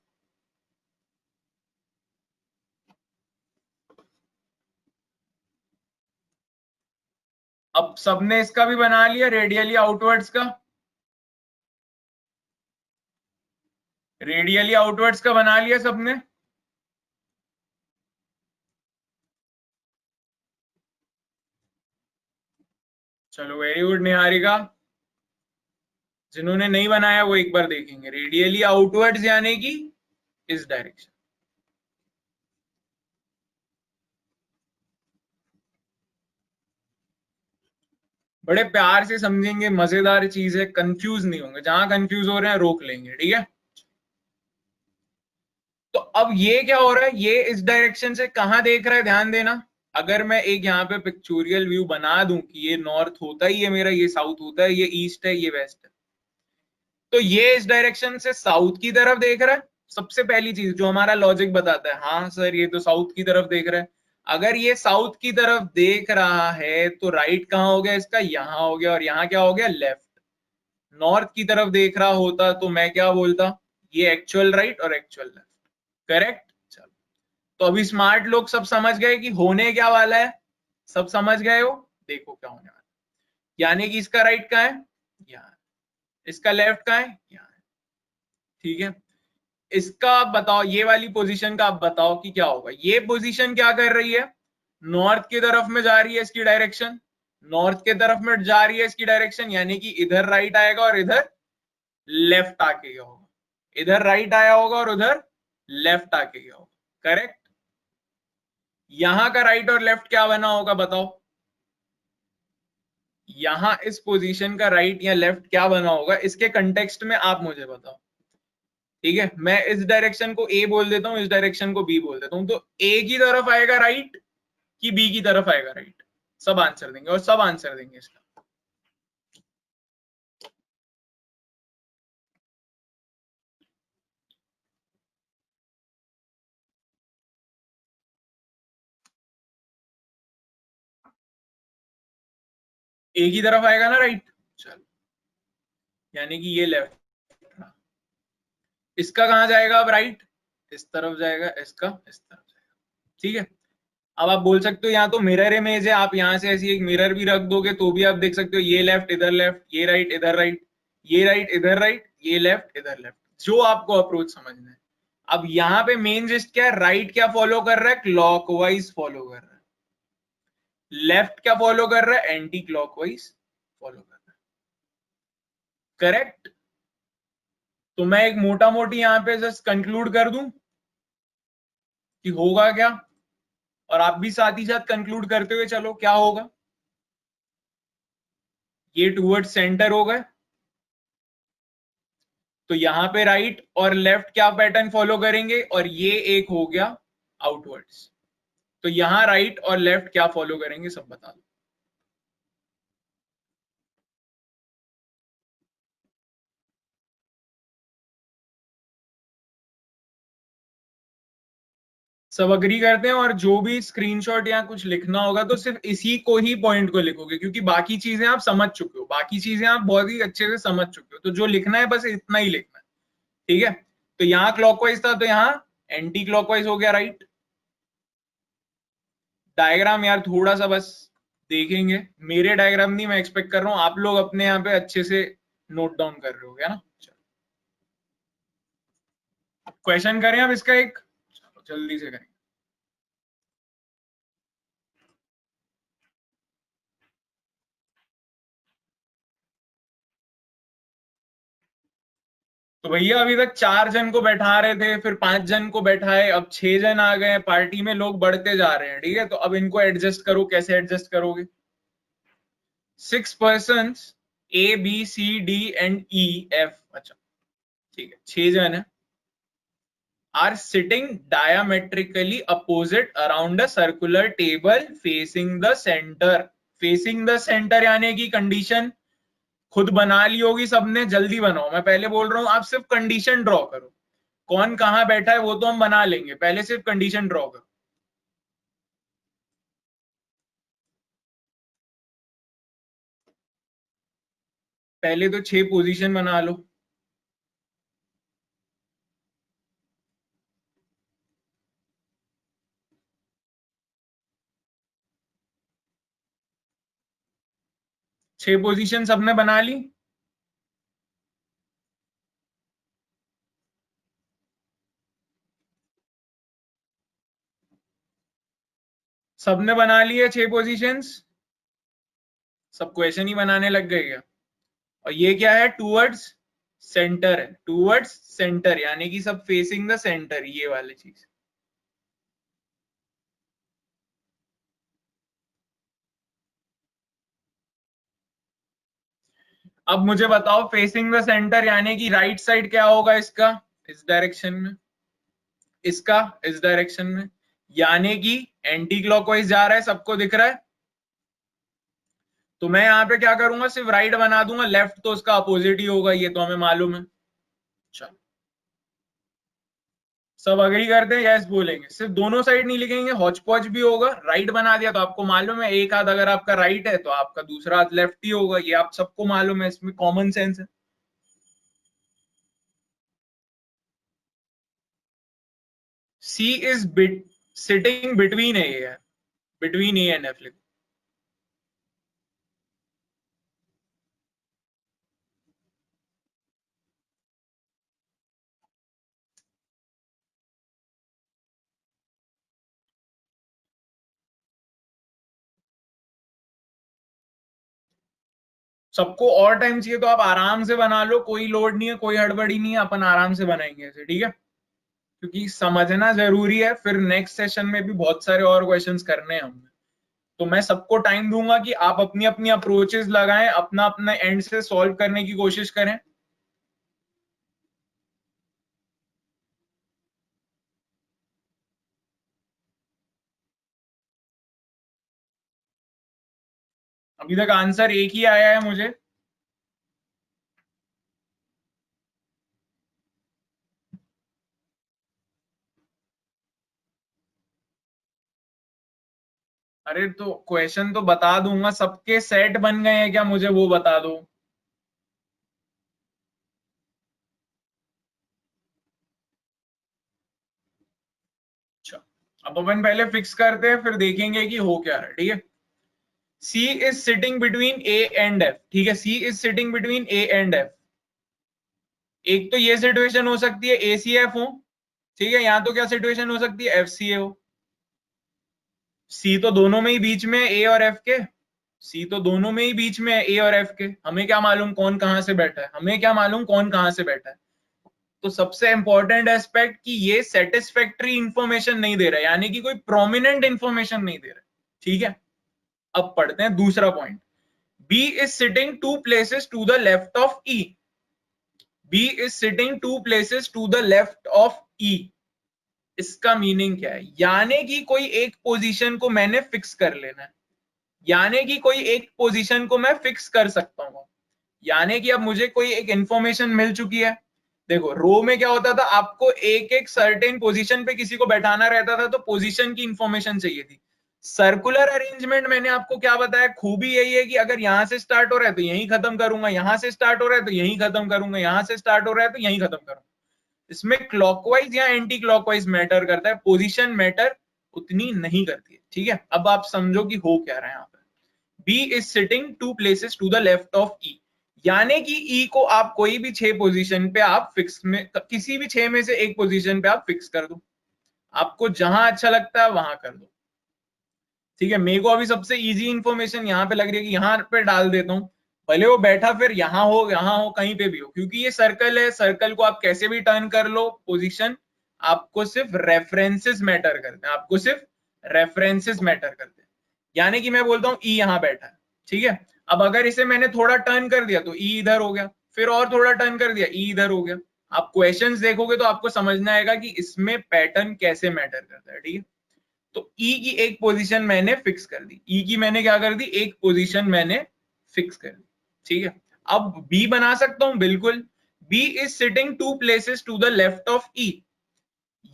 अब सबने इसका भी बना लिया, रेडियली आउटवर्ड्स का, रेडियली आउटवर्ड्स का बना लिया सबने। चलो वेरी गुड निहारिका। जिन्होंने नहीं बनाया वो एक बार देखेंगे, रेडियली आउटवर्ड्स यानी कि इस डायरेक्शन। बड़े प्यार से समझेंगे, मजेदार चीज है, कंफ्यूज नहीं होंगे, जहां कंफ्यूज हो रहे हैं रोक लेंगे, ठीक है। तो अब ये क्या हो रहा है, ये इस डायरेक्शन से कहां देख रहा है, ध्यान देना। अगर मैं एक यहाँ पे पिक्चोरियल व्यू बना दूं कि ये नॉर्थ होता ही है मेरा, ये साउथ होता है, ये ईस्ट है, ये वेस्ट है, तो ये इस डायरेक्शन से साउथ की तरफ देख रहा है। सबसे पहली चीज जो हमारा लॉजिक बताता है, हाँ सर ये तो साउथ की तरफ देख रहा है। अगर ये साउथ की तरफ देख रहा है तो राइट कहाँ हो गया इसका, यहाँ हो गया, और यहाँ क्या हो गया, लेफ्ट। नॉर्थ की तरफ देख रहा होता तो मैं क्या बोलता, ये एक्चुअल राइट और एक्चुअल लेफ्ट, करेक्ट। चलो, तो अभी स्मार्ट लोग सब समझ गए कि होने क्या वाला है, सब समझ गए हो। देखो क्या होने वाला है, यानी कि इसका राइट कहाँ है, यहाँ, इसका लेफ्ट कहाँ है, यहाँ, ठीक है। इसका आप बताओ, ये वाली पोजीशन का आप बताओ कि क्या होगा। ये पोजीशन क्या कर रही है, नॉर्थ की तरफ में जा रही है इसकी डायरेक्शन, नॉर्थ की तरफ में जा रही है इसकी डायरेक्शन, यानी कि इधर राइट आएगा और इधर लेफ्ट आके गया होगा, इधर राइट आया होगा और उधर लेफ्ट आके गया होगा, करेक्ट। यहां का राइट और लेफ्ट क्या बना होगा बताओ, यहां इस पोजीशन का राइट या लेफ्ट क्या बना होगा, इसके कंटेक्स्ट में आप मुझे बताओ, ठीक है। मैं इस डायरेक्शन को ए बोल देता हूं, इस डायरेक्शन को बी बोल देता हूं, तो ए की तरफ आएगा राइट कि बी की तरफ आएगा राइट, सब आंसर देंगे और सब आंसर देंगे इसका। ए की तरफ आएगा ना राइट, चलो, यानी कि ये लेफ्ट, इसका कहां जाएगा अब राइट, इस तरफ जाएगा, इसका इस तरफ जाएगा, ठीक है। अब आप बोल सकते हो यहाँ तो मिरर इमेज है, आप यहाँ से ऐसी एक मिरर भी रख दोगे तो भी आप देख सकते हो, ये लेफ्ट इधर लेफ्ट, ये राइट इधर राइट, ये राइट इधर राइट, ये लेफ्ट इधर लेफ्ट, जो आपको अप्रोच समझना है। अब यहाँ पे मेन जिस्ट क्या है, राइट क्या फॉलो कर रहा है, क्लॉकवाइज फॉलो कर रहा है, लेफ्ट क्या फॉलो कर रहा है, एंटी क्लॉकवाइज फॉलो कर रहा है, करेक्ट। तो मैं एक मोटा मोटी यहाँ पे जस्ट कंक्लूड कर दूं कि होगा क्या, और आप भी साथ ही साथ कंक्लूड करते हुए चलो क्या होगा। ये टूवर्ड सेंटर हो गए, तो यहाँ पे राइट और लेफ्ट क्या पैटर्न फॉलो करेंगे, और ये एक हो गया आउटवर्ड्स, तो यहाँ राइट और लेफ्ट क्या फॉलो करेंगे सब बता दो। सब अग्री करते हैं, और जो भी स्क्रीनशॉट या कुछ लिखना होगा तो सिर्फ इसी को ही पॉइंट को लिखोगे, क्योंकि बाकी चीजें आप समझ चुके हो, बाकी चीजें आप बहुत ही अच्छे से समझ चुके हो, तो जो लिखना है बस इतना ही लिखना है, ठीक है। तो यहाँ क्लॉकवाइज था तो यहाँ एंटी क्लॉकवाइज हो गया राइट। डायग्राम यार थोड़ा सा बस देखेंगे, मेरे डायग्राम नहीं, मैं एक्सपेक्ट कर रहा हूँ आप लोग अपने यहाँ पे अच्छे से नोट डाउन कर रहे हो क्या ना। क्वेश्चन करें अब इसका एक, चलो जल्दी से करें। तो भैया अभी तक 4 जन को बैठा रहे थे, फिर 5 जन को बैठाए, अब 6 जन आ गए, पार्टी में लोग बढ़ते जा रहे हैं, ठीक है। तो अब इनको एडजस्ट करो, कैसे एडजस्ट करोगे? 6 persons A B C D and E F, अच्छा ठीक है, 6 जन है, are sitting diametrically opposite around a circular table facing the center. facing the center यानी कि कंडीशन खुद बना ली होगी सबने, जल्दी बनाओ, मैं पहले बोल रहा हूं, आप सिर्फ कंडीशन ड्रॉ करो, कौन कहां बैठा है वो तो हम बना लेंगे, पहले सिर्फ कंडीशन ड्रॉ करो। पहले तो 6 पोजीशन बना लो। छह पोजीशन सबने बना ली? सबने बना लिए 6 पोजीशंस? सब क्वेश्चन ही बनाने लग गए क्या? और ये क्या है? टूवर्ड्स सेंटर है, टूवर्ड्स सेंटर यानी कि सब फेसिंग द सेंटर, ये वाली चीज। अब मुझे बताओ, फेसिंग द सेंटर यानी कि राइट साइड क्या होगा इसका? इस डायरेक्शन में, इसका इस डायरेक्शन में, यानी कि एंटी क्लॉकवाइज जा रहा है, सबको दिख रहा है। तो मैं यहाँ पे क्या करूंगा, सिर्फ राइट बना दूंगा, लेफ्ट तो उसका अपोजिट ही होगा, ये तो हमें मालूम है। चलो, सब अग्री करते हैं, यस बोलेंगे, सिर्फ दोनों साइड नहीं लिखेंगे, हौच पौच भी होगा। राइट बना दिया तो आपको मालूम है, एक हाथ अगर आपका राइट है तो आपका दूसरा हाथ लेफ्ट ही होगा, ये आप सबको मालूम है, इसमें कॉमन सेंस है। सी इज सिटिंग बिटवीन ए है, बिटवीन ए एंड एफ लिखो। सबको और टाइम चाहिए तो आप आराम से बना लो, कोई लोड नहीं है, कोई हड़बड़ी नहीं है, अपन आराम से बनाएंगे इसे, ठीक है, क्योंकि समझना जरूरी है, फिर नेक्स्ट सेशन में भी बहुत सारे और क्वेश्चंस करने हैं हमने। तो मैं सबको टाइम दूंगा कि आप अपनी अपनी अप्रोचेस लगाएं, अपना अपना एंड से सॉल्व करने की कोशिश करें। अभी तक आंसर एक ही आया है मुझे। अरे तो क्वेश्चन तो बता दूंगा, सबके सेट बन गए हैं क्या, मुझे वो बता दो। अच्छा, अब अपन पहले फिक्स करते हैं, फिर देखेंगे कि हो क्या रहा है, ठीक है। C is sitting between A and F, ठीक है, C is sitting between A and F. एक तो ये सिचुएशन हो सकती है ए सी एफ हो, ठीक है, यहाँ तो क्या सिचुएशन हो सकती है, एफ सी ए हो। सी तो दोनों में ही बीच में ए और एफ के, सी तो दोनों में ही बीच में है ए और एफ के, हमें क्या मालूम कौन कहां से बैठा है, हमें क्या मालूम कौन कहां से बैठा है। तो सबसे इंपॉर्टेंट एस्पेक्ट कि ये सेटिस्फैक्टरी इंफॉर्मेशन नहीं दे रहा है, यानी कि कोई प्रोमिनेंट इंफॉर्मेशन नहीं दे रहा है, ठीक है। अब पढ़ते हैं दूसरा point. B is sitting two places to the left of E, B is sitting two places to the left of E. इसका मीनिंग क्या है? यानी कि कोई एक पोजीशन को मैंने फिक्स कर लेना है, यानी कि कोई एक पोजीशन को मैं फिक्स कर सकता हूं, यानी कि अब मुझे कोई एक इंफॉर्मेशन मिल चुकी है। देखो रो में क्या होता था, आपको एक एक सर्टेन पोजीशन पे किसी को बैठाना रहता था, तो पोजीशन की इंफॉर्मेशन चाहिए थी। सर्कुलर अरेंजमेंट मैंने आपको क्या बताया, खूबी यही है कि अगर यहां से स्टार्ट हो रहा है तो यहीं खत्म करूंगा, यहां से स्टार्ट हो रहा है तो यहीं खत्म करूंगा, यहां से स्टार्ट हो रहा है तो यहीं खत्म करूंगा। इसमें क्लॉकवाइज या एंटी क्लॉकवाइज मैटर करता है, पोजीशन मैटर उतनी नहीं करती है, ठीक है। अब आप समझो कि हो क्या रहा है यहाँ पे। B is sitting two places to the left of E, यानी कि ई को आप कोई भी 6 पोजीशन पे आप फिक्स में, किसी भी 6 में से एक पोजीशन पे आप फिक्स कर दो, आपको जहां अच्छा लगता है वहां कर दो, ठीक है। मेरे को अभी सबसे इजी इंफॉर्मेशन यहाँ पे लग रही है कि यहाँ पे डाल देता हूँ, भले वो बैठा फिर यहाँ हो कहीं पे भी हो, क्योंकि ये सर्कल है, सर्कल को आप कैसे भी टर्न कर लो पोजीशन, आपको सिर्फ रेफरेंसेस मैटर करते हैं, आपको सिर्फ रेफरेंसेस मैटर करते हैं। यानी कि मैं बोलता हूँ ई यहाँ बैठा है, ठीक है, अब अगर इसे मैंने थोड़ा टर्न कर दिया तो ई इधर हो गया, फिर और थोड़ा टर्न कर दिया ई इधर हो गया। आप क्वेश्चंस देखोगे तो आपको समझना आएगा कि इसमें पैटर्न कैसे मैटर करता है, ठीक है। तो ई की एक पोजीशन मैंने फिक्स कर दी, ई की मैंने क्या कर दी, एक पोजीशन मैंने फिक्स कर दी, ठीक है। अब बी बना सकता हूं, बिल्कुल, B is sitting two places to the left of E,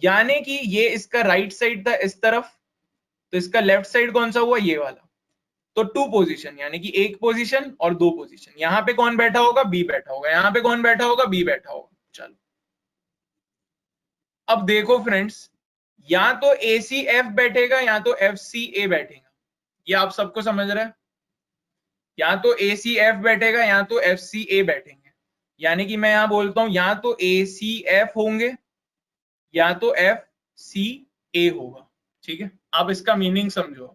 यानी कि ये इसका राइट साइड था इस तरफ, तो इसका लेफ्ट साइड कौन सा हुआ, ये वाला। तो टू पोजीशन यानी कि एक पोजीशन और दो पोजीशन, यहां पे कौन बैठा होगा, बी बैठा होगा, यहां पे कौन बैठा होगा, बी बैठा होगा। चलो अब देखो फ्रेंड्स, या तो ए सी एफ बैठेगा या तो एफ सी ए बैठेगा, ये आप सबको समझ रहे हैं, या तो ए सी एफ बैठेगा या तो एफ सी ए बैठेंगे, यानी कि मैं यहां बोलता हूं या तो ए सी एफ होंगे या तो एफ सी ए होगा, ठीक है। आप इसका मीनिंग समझो,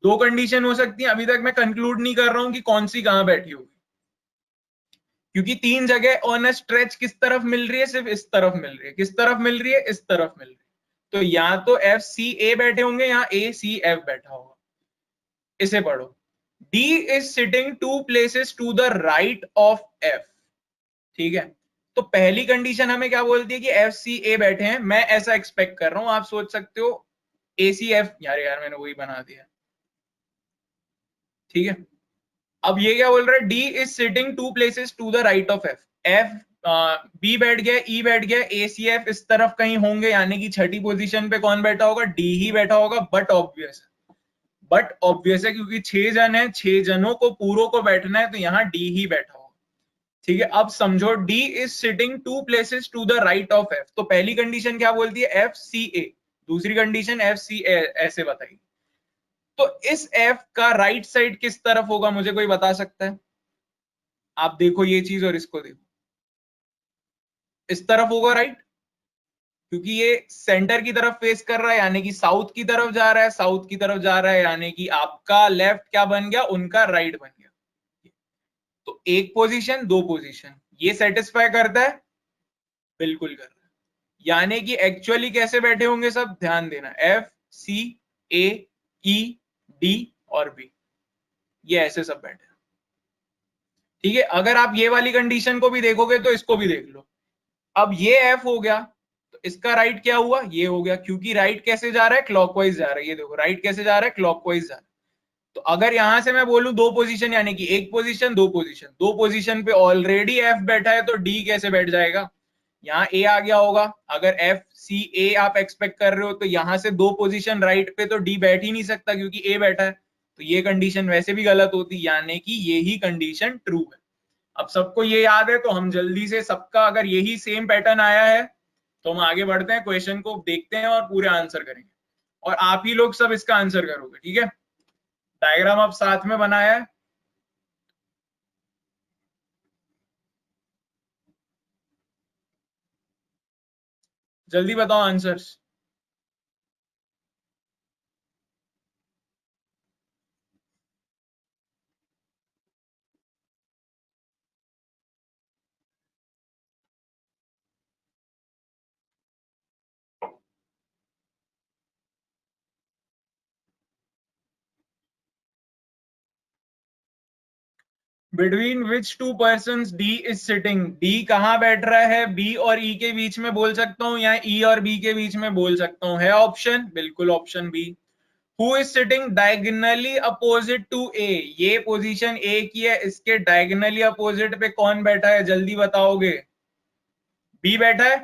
दो कंडीशन हो सकती है, अभी तक मैं कंक्लूड नहीं कर रहा हूं कि कौन सी कहां बैठी होगी, क्योंकि तीन जगह ऑन अ स्ट्रेच किस तरफ मिल रही है, सिर्फ इस तरफ मिल रही है, किस तरफ मिल रही है, इस तरफ मिल रही है। तो या तो एफ सी ए बैठे होंगे या ए सी एफ बैठा होगा। इसे पढ़ो, D is sitting two places to the right of F, ठीक है। तो पहली कंडीशन हमें क्या बोलती है कि एफ सी ए बैठे हैं, मैं ऐसा एक्सपेक्ट कर रहा हूं, आप सोच सकते हो ए सी एफ, यार मैंने वही बना दिया, ठीक है। अब ये क्या बोल रहा है, D is sitting two places to the right of F, F B बैठ गया, ई बैठ गया, ए सी एफ इस तरफ कहीं होंगे, यानी कि छठी पोजीशन पे कौन बैठा होगा, डी ही बैठा होगा। बट ऑब्वियस है क्योंकि 6 जन है, 6 जनों को पूरों को बैठना है, तो यहाँ डी ही बैठा होगा, ठीक है। अब समझो D is sitting two places to the right of F, तो पहली कंडीशन क्या बोलती है, एफ सी ए, दूसरी कंडीशन एफ सी ए, ऐसे बताइए। तो इस एफ का राइट साइड किस तरफ होगा, मुझे कोई बता सकता है? आप देखो ये चीज और इसको देखो, इस तरफ होगा राइट, क्योंकि ये सेंटर की तरफ फेस कर रहा है, यानी कि साउथ की तरफ जा रहा है, साउथ की तरफ जा रहा है, यानी कि आपका लेफ्ट क्या बन गया, उनका राइट बन गया। तो एक पोजीशन दो पोजीशन, ये सेटिस्फाई करता है, बिल्कुल कर रहा है। यानी कि एक्चुअली कैसे बैठे होंगे सब, ध्यान देना, एफ सी ए ई डी और बी, ये ऐसे सब बैठे, ठीक है। अगर आप ये वाली कंडीशन को भी देखोगे तो इसको भी देख लो, अब ये एफ हो गया, तो इसका राइट क्या हुआ, ये हो गया, क्योंकि राइट कैसे जा रहा है, क्लॉकवाइज जा रहा है, ये देखो राइट कैसे जा रहा है, क्लॉकवाइज जा रहा है। तो अगर यहां से मैं बोलूं दो पोजीशन, यानी कि एक पोजीशन दो पोजीशन, दो पोजीशन पे ऑलरेडी एफ बैठा है, तो डी कैसे बैठ जाएगा, यहाँ ए आ गया होगा। अगर एफ सी ए आप एक्सपेक्ट कर रहे हो, तो यहां से दो पोजीशन राइट पे तो डी बैठ ही नहीं सकता क्योंकि ए बैठा है, तो ये कंडीशन वैसे भी गलत होती, यानी कि ये ही कंडीशन ट्रू है। अब सबको ये याद है, तो हम जल्दी से सबका अगर यही सेम पैटर्न आया है तो हम आगे बढ़ते हैं, क्वेश्चन को देखते हैं और पूरे आंसर करेंगे, और आप ही लोग सब इसका आंसर करोगे, ठीक है। डायग्राम आप साथ में बनाया है, जल्दी बताओ answers. Between which two person D is sitting, D कहां बैठ रहा है, बी और ई के बीच में बोल सकता हूं या ई और बी के बीच में बोल सकता हूं, है ऑप्शन, बिल्कुल option B. Who is sitting diagonally opposite to A, ये पोजीशन ए की है, इसके डायगनली अपोजिट पे कौन बैठा है, जल्दी बताओगे, बी बैठा है।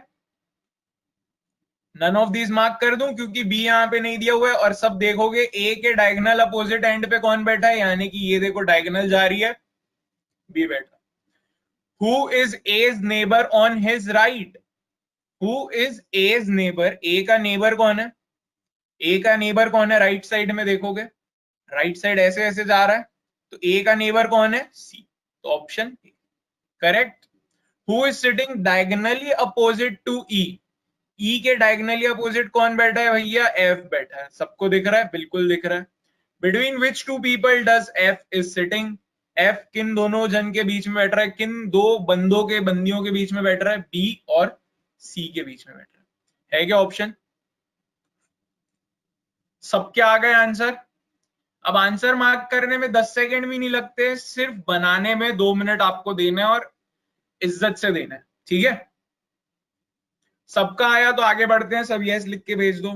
नन ऑफ दीज मार्क कर दूं क्योंकि बी यहाँ पे नहीं दिया हुआ है, और सब देखोगे ए के डायगनल अपोजिट एंड पे कौन बैठा है, यानी कि ये देखो डायगनल जा रही है, बी बैठा। Who is as neighbour on his right, who is as neighbour, A का नेबर कौन है, ए का नेबर कौन है, राइट साइड में देखोगे, राइट साइड ऐसे ऐसे जा रहा है, तो ए का नेबर कौन है, सी, तो option correct. Who is sitting diagonally opposite to E, E के डायगनली अपोजिट कौन बैठा है भैया, एफ बैठा है, सबको दिख रहा है, बिल्कुल दिख रहा है। Between which two people does F is sitting, F किन दोनों जन के बीच में बैठ रहा है, किन दो बंदियों के बीच में बैठ रहा है, B और C के बीच में बैठ रहा है क्या ऑप्शन? सबके आ गए आंसर? अब आंसर मार्क करने में 10 सेकंड भी नहीं लगते, सिर्फ बनाने में 2 मिनट आपको देने और इज्जत से देना है, ठीक है? सबका आया तो आगे बढ़ते हैं, सब यस लिख के भेज दो।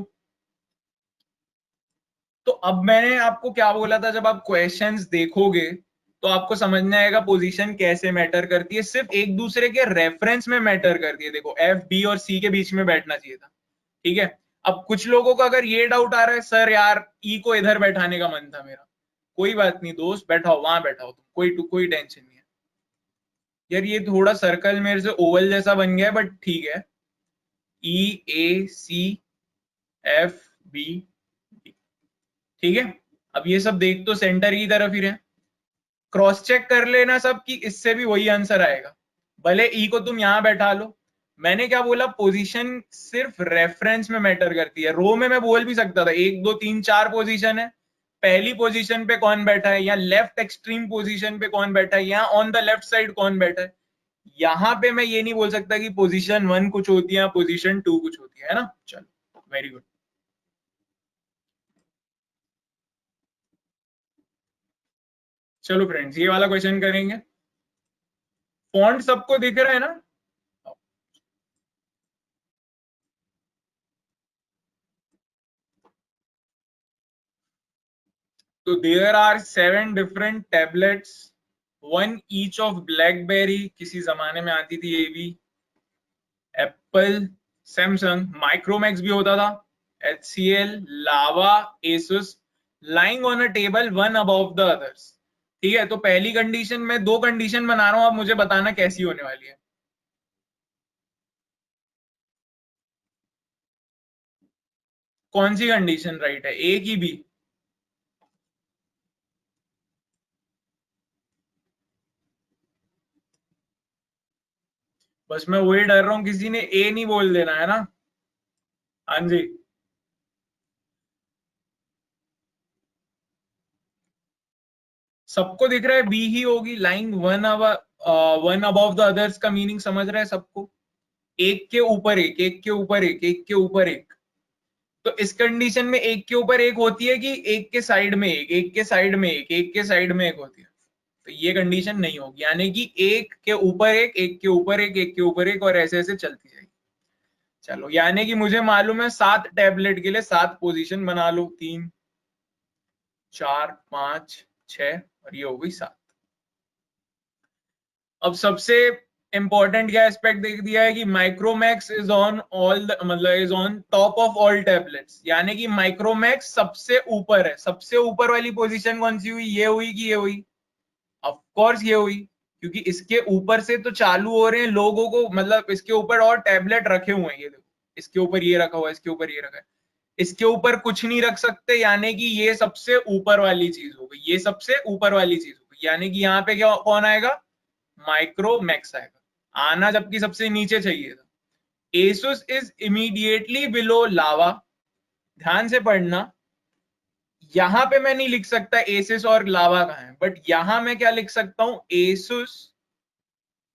तो अब मैंने आपको क्या बोला था, जब आप क्वेश्चंस देखोगे तो आपको समझ में आएगा पोजीशन कैसे मैटर करती है, सिर्फ एक दूसरे के रेफरेंस में मैटर करती है। देखो एफ बी और सी के बीच में बैठना चाहिए था, ठीक है? अब कुछ लोगों को अगर ये डाउट आ रहा है, सर यार ई को इधर बैठाने का मन था मेरा, कोई बात नहीं दोस्त, बैठाओ वहां बैठाओ तुम, कोई टेंशन नहीं है। यार ये थोड़ा सर्कल मेरे से ओवल जैसा बन गया है, बट ठीक है। ई ए सी एफ बी, ठीक है? अब ये सब देख तो सेंटर की तरफ ही रहे, क्रॉस चेक कर लेना सब कि इससे भी वही आंसर आएगा, भले ई को तुम यहां बैठा लो। मैंने क्या बोला, पोजीशन सिर्फ रेफरेंस में मैटर करती है। रो में मैं बोल भी सकता था 1 2 3 4 पोजीशन है, पहली पोजीशन पे कौन बैठा है, या लेफ्ट एक्सट्रीम पोजीशन पे कौन बैठा है, या ऑन द लेफ्ट साइड कौन बैठा है। यहां पे मैं ये नहीं बोल सकता कि पोजीशन 1 कुछ होती है, पोजीशन 2 कुछ होती है ना? चलो वेरी गुड। चलो फ्रेंड्स ये वाला क्वेश्चन करेंगे। फॉन्ट सबको दिख रहा है ना? तो there are 7 different tablets, one each of BlackBerry, किसी जमाने में आती थी ये भी, एप्पल, सैमसंग, माइक्रोमैक्स भी होता था, HCL, lava, Asus, lying on a table one above the others. ठीक है, तो पहली कंडीशन में 2 कंडीशन बना रहा हूं, आप मुझे बताना कैसी होने वाली है। कौन सी कंडीशन राइट है, ए की बी? बस मैं वही डर रहा हूं किसी ने ए नहीं बोल देना है ना। हाँ जी, सबको दिख रहा है बी ही होगी, lying one above the others का मीनिंग समझ रहा है सबको? एक के ऊपर एक, एक के ऊपर एक, एक के ऊपर एक। तो इस कंडीशन में एक के ऊपर एक होती है कि एक के साइड में एक, एक के साइड में एक, एक के साइड में एक होती है? तो ये कंडीशन नहीं होगी, यानी कि एक के ऊपर एक के ऊपर एक के ऊपर एक, और ऐसे ऐसे चलती जाएगी। चलो, यानी कि मुझे मालूम है 7 टैबलेट के लिए 7 पोजीशन बना लो, 3 4 5 6, और ये हो गई 7। अब सबसे इंपॉर्टेंट क्या एस्पेक्ट देख दिया है कि माइक्रोमैक्स इज ऑन ऑल, मतलब is on top of all tablets, यानी कि माइक्रोमैक्स सबसे ऊपर है। सबसे ऊपर वाली पोजीशन कौन सी हुई, ये हुई कि ये हुई? ऑफ कोर्स ये हुई, क्योंकि इसके ऊपर से तो चालू हो रहे हैं लोगों को, मतलब इसके ऊपर और टैबलेट रखे हुए हैं, ये देखो इसके ऊपर ये रखा हुआ है, इसके ऊपर ये रखा है, इसके ऊपर कुछ नहीं रख सकते, यानी कि ये सबसे ऊपर वाली चीज हो गई, ये सबसे ऊपर वाली चीज हो गई, यानी कि यहाँ पे क्या कौन आएगा, माइक्रोमैक्स आएगा आना, जबकि सबसे नीचे चाहिए था। एसुस इज इमीडिएटली बिलो लावा, ध्यान से पढ़ना, यहां पे मैं नहीं लिख सकता एसिस और लावा कहां है, बट यहां मैं क्या लिख सकता हूं, एसुस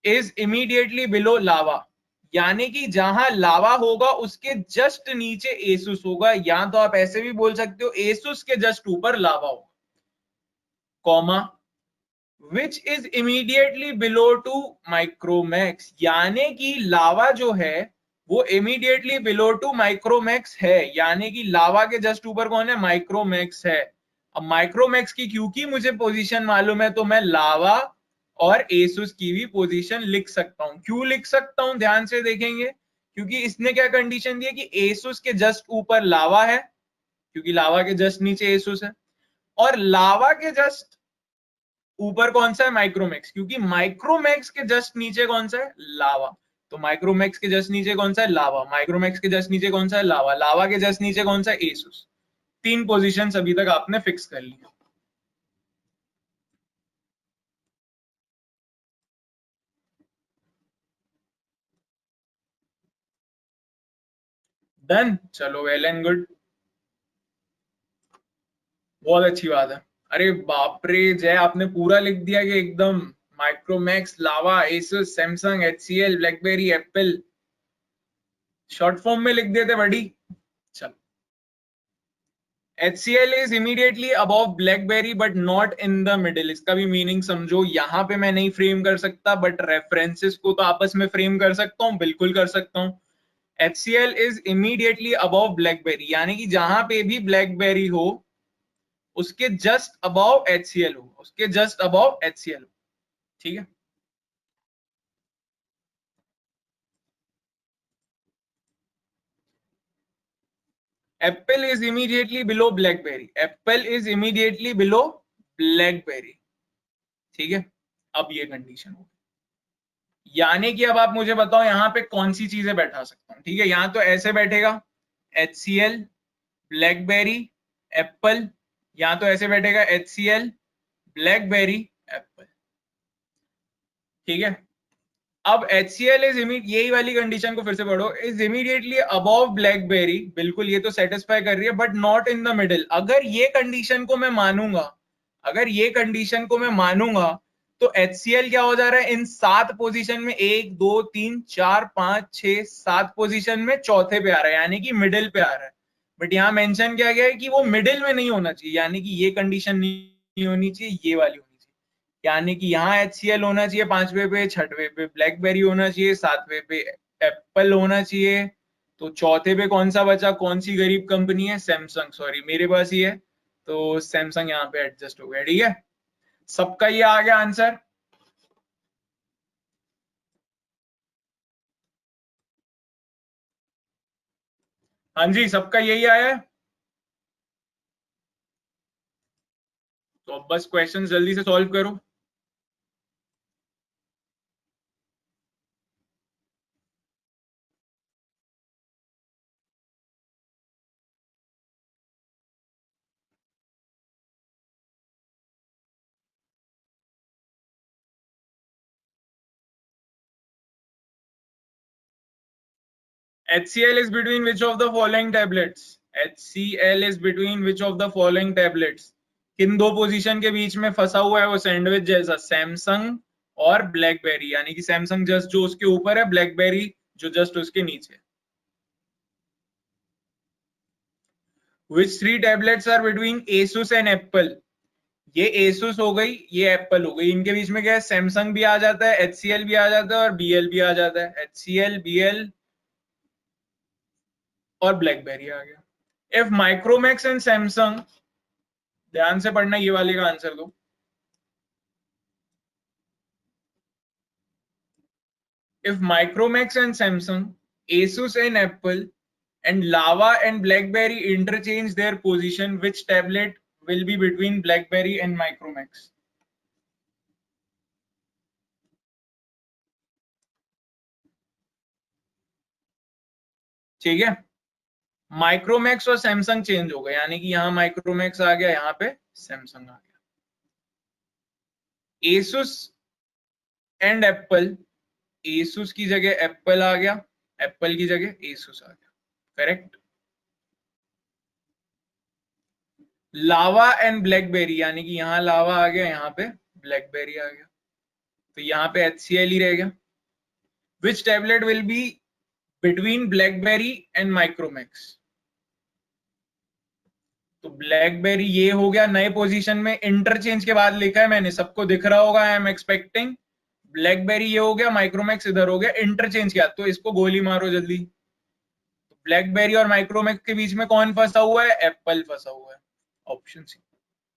इज इमीडिएटली बिलो लावा, यानी कि जहां लावा होगा उसके जस्ट नीचे एसुस होगा, या तो आप ऐसे भी बोल सकते हो एसुस के जस्ट ऊपर लावा होगा, comma which is immediately below to Micromax, यानी कि लावा जो है वो इमीडिएटली बिलो टू माइक्रोमैक्स है, यानी कि लावा के जस्ट ऊपर कौन है, माइक्रोमैक्स है। अब माइक्रोमैक्स की क्योंकि मुझे पोजीशन मालूम है, तो मैं लावा और एसुस की भी पोजीशन लिख सकता हूं। क्यों लिख सकता हूं, ध्यान से देखेंगे, क्योंकि इसने क्या कंडीशन दी है कि एसुस के जस्ट ऊपर लावा है, क्योंकि लावा के जस्ट नीचे एसुस है, और लावा के जस्ट ऊपर कौन सा है, माइक्रोमैक्स, क्योंकि माइक्रोमैक्स के जस्ट नीचे कौन सा है, लावा। तो माइक्रोमैक्स के जस्ट नीचे कौन सा है, लावा, माइक्रोमैक्स के जस्ट नीचे कौन सा है, लावा, लावा के जस्ट नीचे कौन सा है, एसुस। 3 पोजीशन अभी तक आपने फिक्स कर लिया। डन, चलो वेल एंड गुड, बहुत अच्छी बात है। अरे बाप रे जय, आपने पूरा लिख दिया कि एकदम Micromax, Lava, Asus, Samsung, HCL, BlackBerry, Apple, short form में लिख देते बड़ी। चलो, HCL is immediately above BlackBerry but not in the middle। इसका भी मीनिंग समझो, यहाँ पे मैं नहीं फ्रेम कर सकता बट रेफरेंसेस को तो आपस में फ्रेम कर सकता हूँ, बिल्कुल कर सकता हूँ। HCL is immediately above BlackBerry, यानी कि जहां पे भी BlackBerry हो उसके जस्ट अबव HCL हो, उसके जस्ट अबव HCL हो, ठीक है। Apple is immediately below BlackBerry, Apple is immediately below BlackBerry, ठीक है। अब ये कंडीशन हो, यानी कि अब आप मुझे बताओ यहाँ पे कौन सी चीजें बैठा सकता हूँ, ठीक है। यहाँ तो ऐसे बैठेगा HCL, ब्लैकबेरी, एप्पल, यहाँ तो ऐसे बैठेगा HCL, ब्लैकबेरी, एप्पल, ठीक है। अब HCL इज यही वाली कंडीशन को फिर से पढ़ो, इज इमीडिएटली अबव ब्लैकबेरी, बिल्कुल ये तो सेटिस्फाई कर रही है but not in the middle. अगर ये कंडीशन को मैं मानूंगा, अगर ये कंडीशन को मैं मानूंगा तो HCL क्या हो जा रहा है, इन 7 पोजीशन में 1 2 3 4 5 6 7 पोजीशन में चौथे पे आ रहा है, यानी कि मिडिल पे आ रहा है। बट यहाँ मेंशन किया गया है कि वो मिडिल में नहीं होना चाहिए, यानी कि ये कंडीशन नहीं होनी चाहिए, ये वाली होनी चाहिए। यानी कि यहाँ HCL होना चाहिए 5वें पे, 6वें पे ब्लैकबेरी होना चाहिए, 7वें पे एप्पल होना चाहिए। तो चौथे पे कौन सा बचा, कौन सी गरीब कंपनी है, सैमसंग, सॉरी मेरे पास ही है, तो सैमसंग यहाँ पे एडजस्ट हो गया, ठीक है। सबका ये आ गया आंसर। हाँ जी, सबका यही आया है। तो अब बस क्वेश्चन जल्दी से सॉल्व करो। HCL is between which of the following tablets? HCL is between which of the following tablets? किन दो पोजीशन के बीच में फंसा हुआ है वो सैंडविच जैसा, सैमसंग और ब्लैकबेरी, यानी कि सैमसंग जस्ट जो उसके ऊपर है, ब्लैकबेरी जो जस्ट उसके नीचे। Which three tablets are between Asus and Apple? ये Asus हो गई, ये Apple हो गई, इनके बीच में क्या है, सैमसंग भी आ जाता है, HCL भी आ जाता है और BL भी आ जाता है, HCL, BL और ब्लैकबेरी आ गया। इफ माइक्रोमैक्स एंड सैमसंग, ध्यान से पढ़ना, ये वाले का आंसर दो। If Micromax and Samsung, Asus and Apple, and Lava and BlackBerry interchange their position, which tablet will be between BlackBerry and Micromax? ठीक है, माइक्रोमैक्स और सैमसंग चेंज हो गए, यानी कि यहाँ माइक्रोमैक्स आ गया, यहाँ पे सैमसंग आ गया। Asus एंड एप्पल, Asus की जगह एप्पल आ गया, एप्पल की जगह Asus आ गया, करेक्ट। लावा एंड ब्लैकबेरी, यानी कि यहाँ लावा आ गया, यहाँ पे ब्लैकबेरी आ गया, तो यहाँ पे HCL ही रह गया। Which tablet will be between BlackBerry and Micromax? तो ब्लैकबेरी ये हो गया नए पोजीशन में, इंटरचेंज के बाद लिखा है मैंने, सबको दिख रहा होगा, आई एम एक्सपेक्टिंग। ब्लैकबेरी ये हो गया, माइक्रोमैक्स इधर हो गया, इंटरचेंज किया, तो इसको गोली मारो जल्दी। तो ब्लैकबेरी और माइक्रोमैक्स के बीच में कौन फंसा हुआ है, एप्पल फंसा हुआ है, ऑप्शन सी।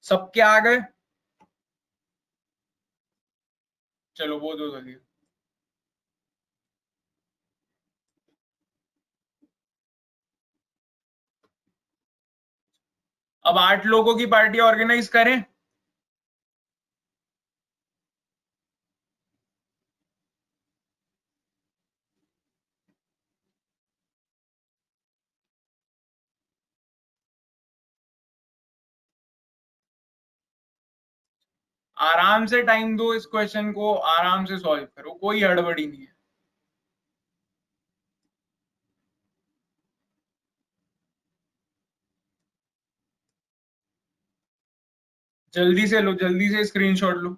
सबके आ गए, चलो वो दो जल्दी। अब 8 लोगों की पार्टी ऑर्गेनाइज करें। आराम से टाइम दो, इस क्वेश्चन को आराम से सॉल्व करो, कोई हड़बड़ी नहीं है। जल्दी से लो, जल्दी से स्क्रीनशॉट लो,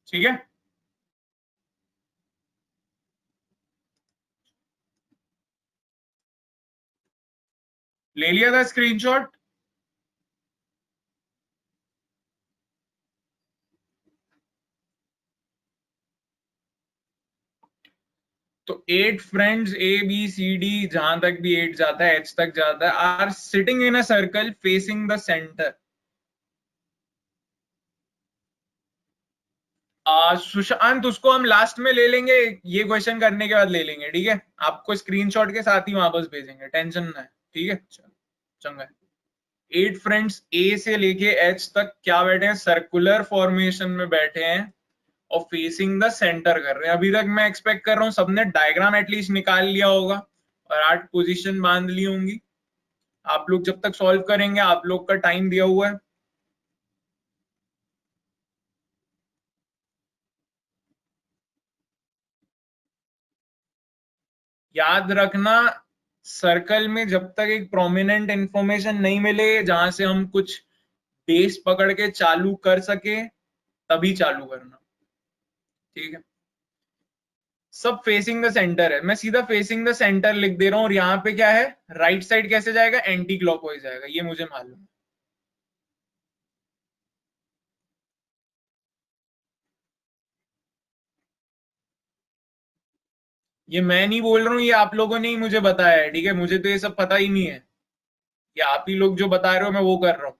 ठीक है। ले लिया था स्क्रीनशॉट? तो 8 friends A B C D, जहां तक भी 8 जाता है, एच तक जाता है, are sitting in a circle facing the centre. Sushant, उसको हम लास्ट में ले लेंगे, ये क्वेश्चन करने के बाद ले लेंगे, ठीक है। आपको स्क्रीनशॉट के साथ ही वापस भेजेंगे, टेंशन ना है, ठीक है। चलो, चंगा है। 8 फ्रेंड्स ए से लेके एच तक क्या बैठे हैं, सर्कुलर फॉर्मेशन में बैठे हैं और फेसिंग द सेंटर कर रहे हैं। अभी तक मैं एक्सपेक्ट कर रहा हूँ सबने डायग्राम एटलीस्ट निकाल लिया होगा और 8 पोजीशन बांध ली होंगी। आप लोग जब तक सॉल्व करेंगे, आप लोग का टाइम दिया हुआ है। याद रखना, सर्कल में जब तक एक प्रोमिनेंट इंफॉर्मेशन नहीं मिले जहां से हम कुछ बेस पकड़ के चालू कर सके, तभी चालू करना, ठीक है। सब फेसिंग द सेंटर है, मैं सीधा फेसिंग द सेंटर लिख दे रहा हूं, और यहाँ पे क्या है, राइट साइड कैसे जाएगा, एंटी क्लॉकवाइज जाएगा, ये मुझे मालूम है। ये मैं नहीं बोल रहा हूँ, ये आप लोगों ने ही मुझे बताया है, ठीक है। मुझे तो ये सब पता ही नहीं है, ये आप ही लोग जो बता रहे हो मैं वो कर रहा हूँ।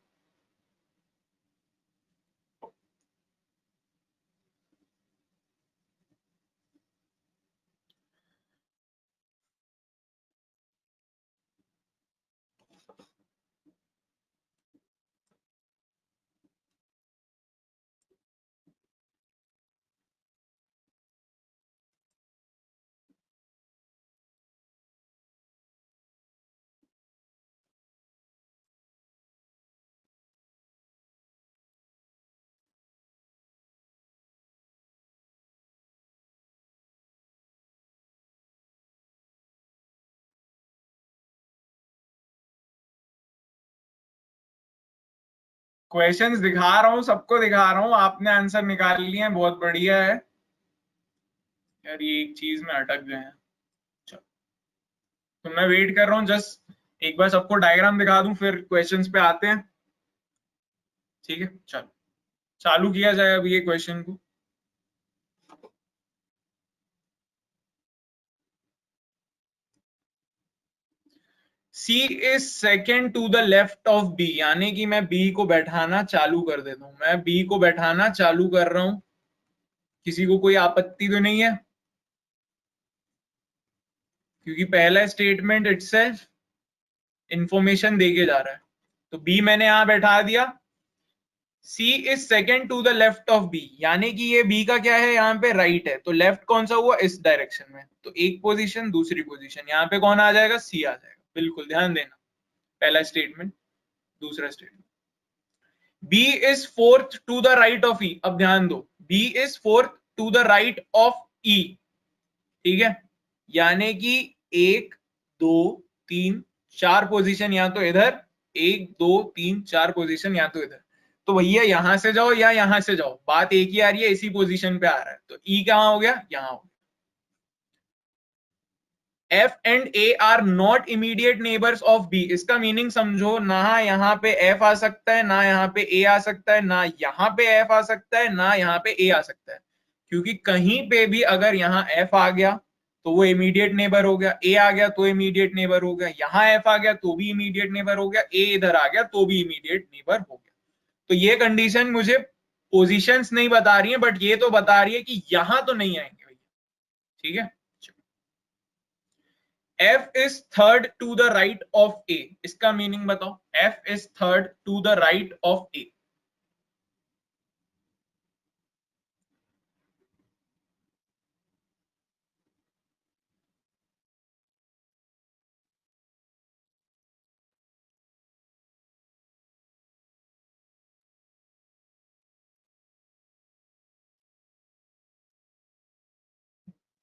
क्वेश्चंस दिखा रहा हूँ, सबको दिखा रहा हूँ, आपने आंसर निकाल लिए हैं, बहुत बढ़िया है यार। ये एक चीज में अटक गए हैं। चलो, तो मैं वेट कर रहा हूँ, जस्ट एक बार सबको डायग्राम दिखा दूं, फिर क्वेश्चंस पे आते हैं, ठीक है। चलो, चालू किया जाए अभी ये क्वेश्चन को। C is second to the left of B, यानी कि मैं B को बैठाना चालू कर देता हूं, मैं B को बैठाना चालू कर रहा हूं। किसी को कोई आपत्ति तो नहीं है? क्योंकि पहला स्टेटमेंट इटसेल्फ इंफॉर्मेशन देके जा रहा है। तो B मैंने यहां बैठा दिया। C is second to the left of B, यानी कि ये B का क्या है, यहाँ पे राइट है, तो लेफ्ट कौन सा हुआ, इस डायरेक्शन में। तो एक पोजीशन, दूसरी पोजीशन, यहाँ पे कौन आ जाएगा, C आ जाएगा। बिल्कुल ध्यान देना, पहला स्टेटमेंट। दूसरा statement, B is fourth to the right of E। अब ध्यान दो, B is fourth to the right of E, ठीक है। यानी कि एक, दो, तीन, चार पोजीशन या तो इधर, एक, दो, तीन, चार पोजीशन या तो इधर। तो भैया यहां से जाओ या यहां से जाओ, बात एक ही आ रही है, इसी पोजीशन पे आ रहा है। तो ई कहां हो गया, यहां हो। F and A are not immediate neighbours of B, इसका मीनिंग समझो, ना यहाँ पे F आ सकता है, ना यहाँ पे A आ सकता है, ना यहाँ पे F आ सकता है, ना यहाँ पे A आ सकता है। क्योंकि कहीं पे भी अगर यहाँ F आ गया तो वो इमीडिएट नेबर हो गया, A आ गया तो इमीडिएट नेबर हो गया, यहाँ F आ गया तो भी इमीडिएट नेबर हो गया, A इधर आ गया तो भी इमीडिएट नेबर हो गया। तो ये कंडीशन मुझे पोजीशंस नहीं बता रही है, बट ये तो बता रही है कि यहां तो नहीं आएंगे भैया, ठीक है। F is third to the right of A, इसका मीनिंग बताओ, F is third to the right of A।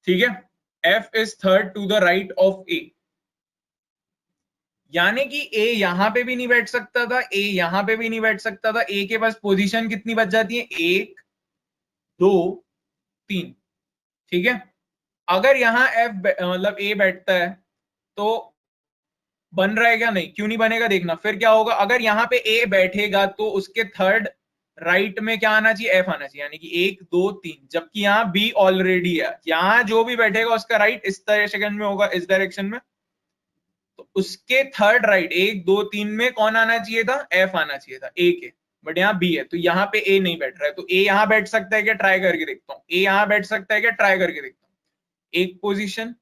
ठीक है, F is third to the right of A, यानी कि ए यहां पे भी नहीं बैठ सकता था, ए यहां पे भी नहीं बैठ सकता था। ए के पास पोजीशन कितनी बच जाती है? 1 2 3। ठीक है, अगर यहाँ एफ मतलब ए बैठता है तो बन रहा है क्या? नहीं, क्यों नहीं बनेगा देखना। फिर क्या होगा, अगर यहाँ पे ए बैठेगा तो उसके थर्ड राइट में क्या आना चाहिए? एफ आना चाहिए, यानी कि 1 2 3। जबकि यहाँ बी ऑलरेडी है, यहाँ जो भी बैठेगा उसका राइट इस डायरेक्शन में होगा, इस डायरेक्शन में। तो उसके थर्ड राइट 1 2 3 में कौन आना चाहिए था? एफ आना चाहिए था ए के। बट यहाँ बी है, तो यहाँ पे ए नहीं बैठ रहा है। तो ए यहाँ बैठ सकता है क्या? ट्राई करके देखता हूँ। ए यहाँ बैठ सकता है क्या? ट्राई करके देखता हूँ। एक पोजीशन,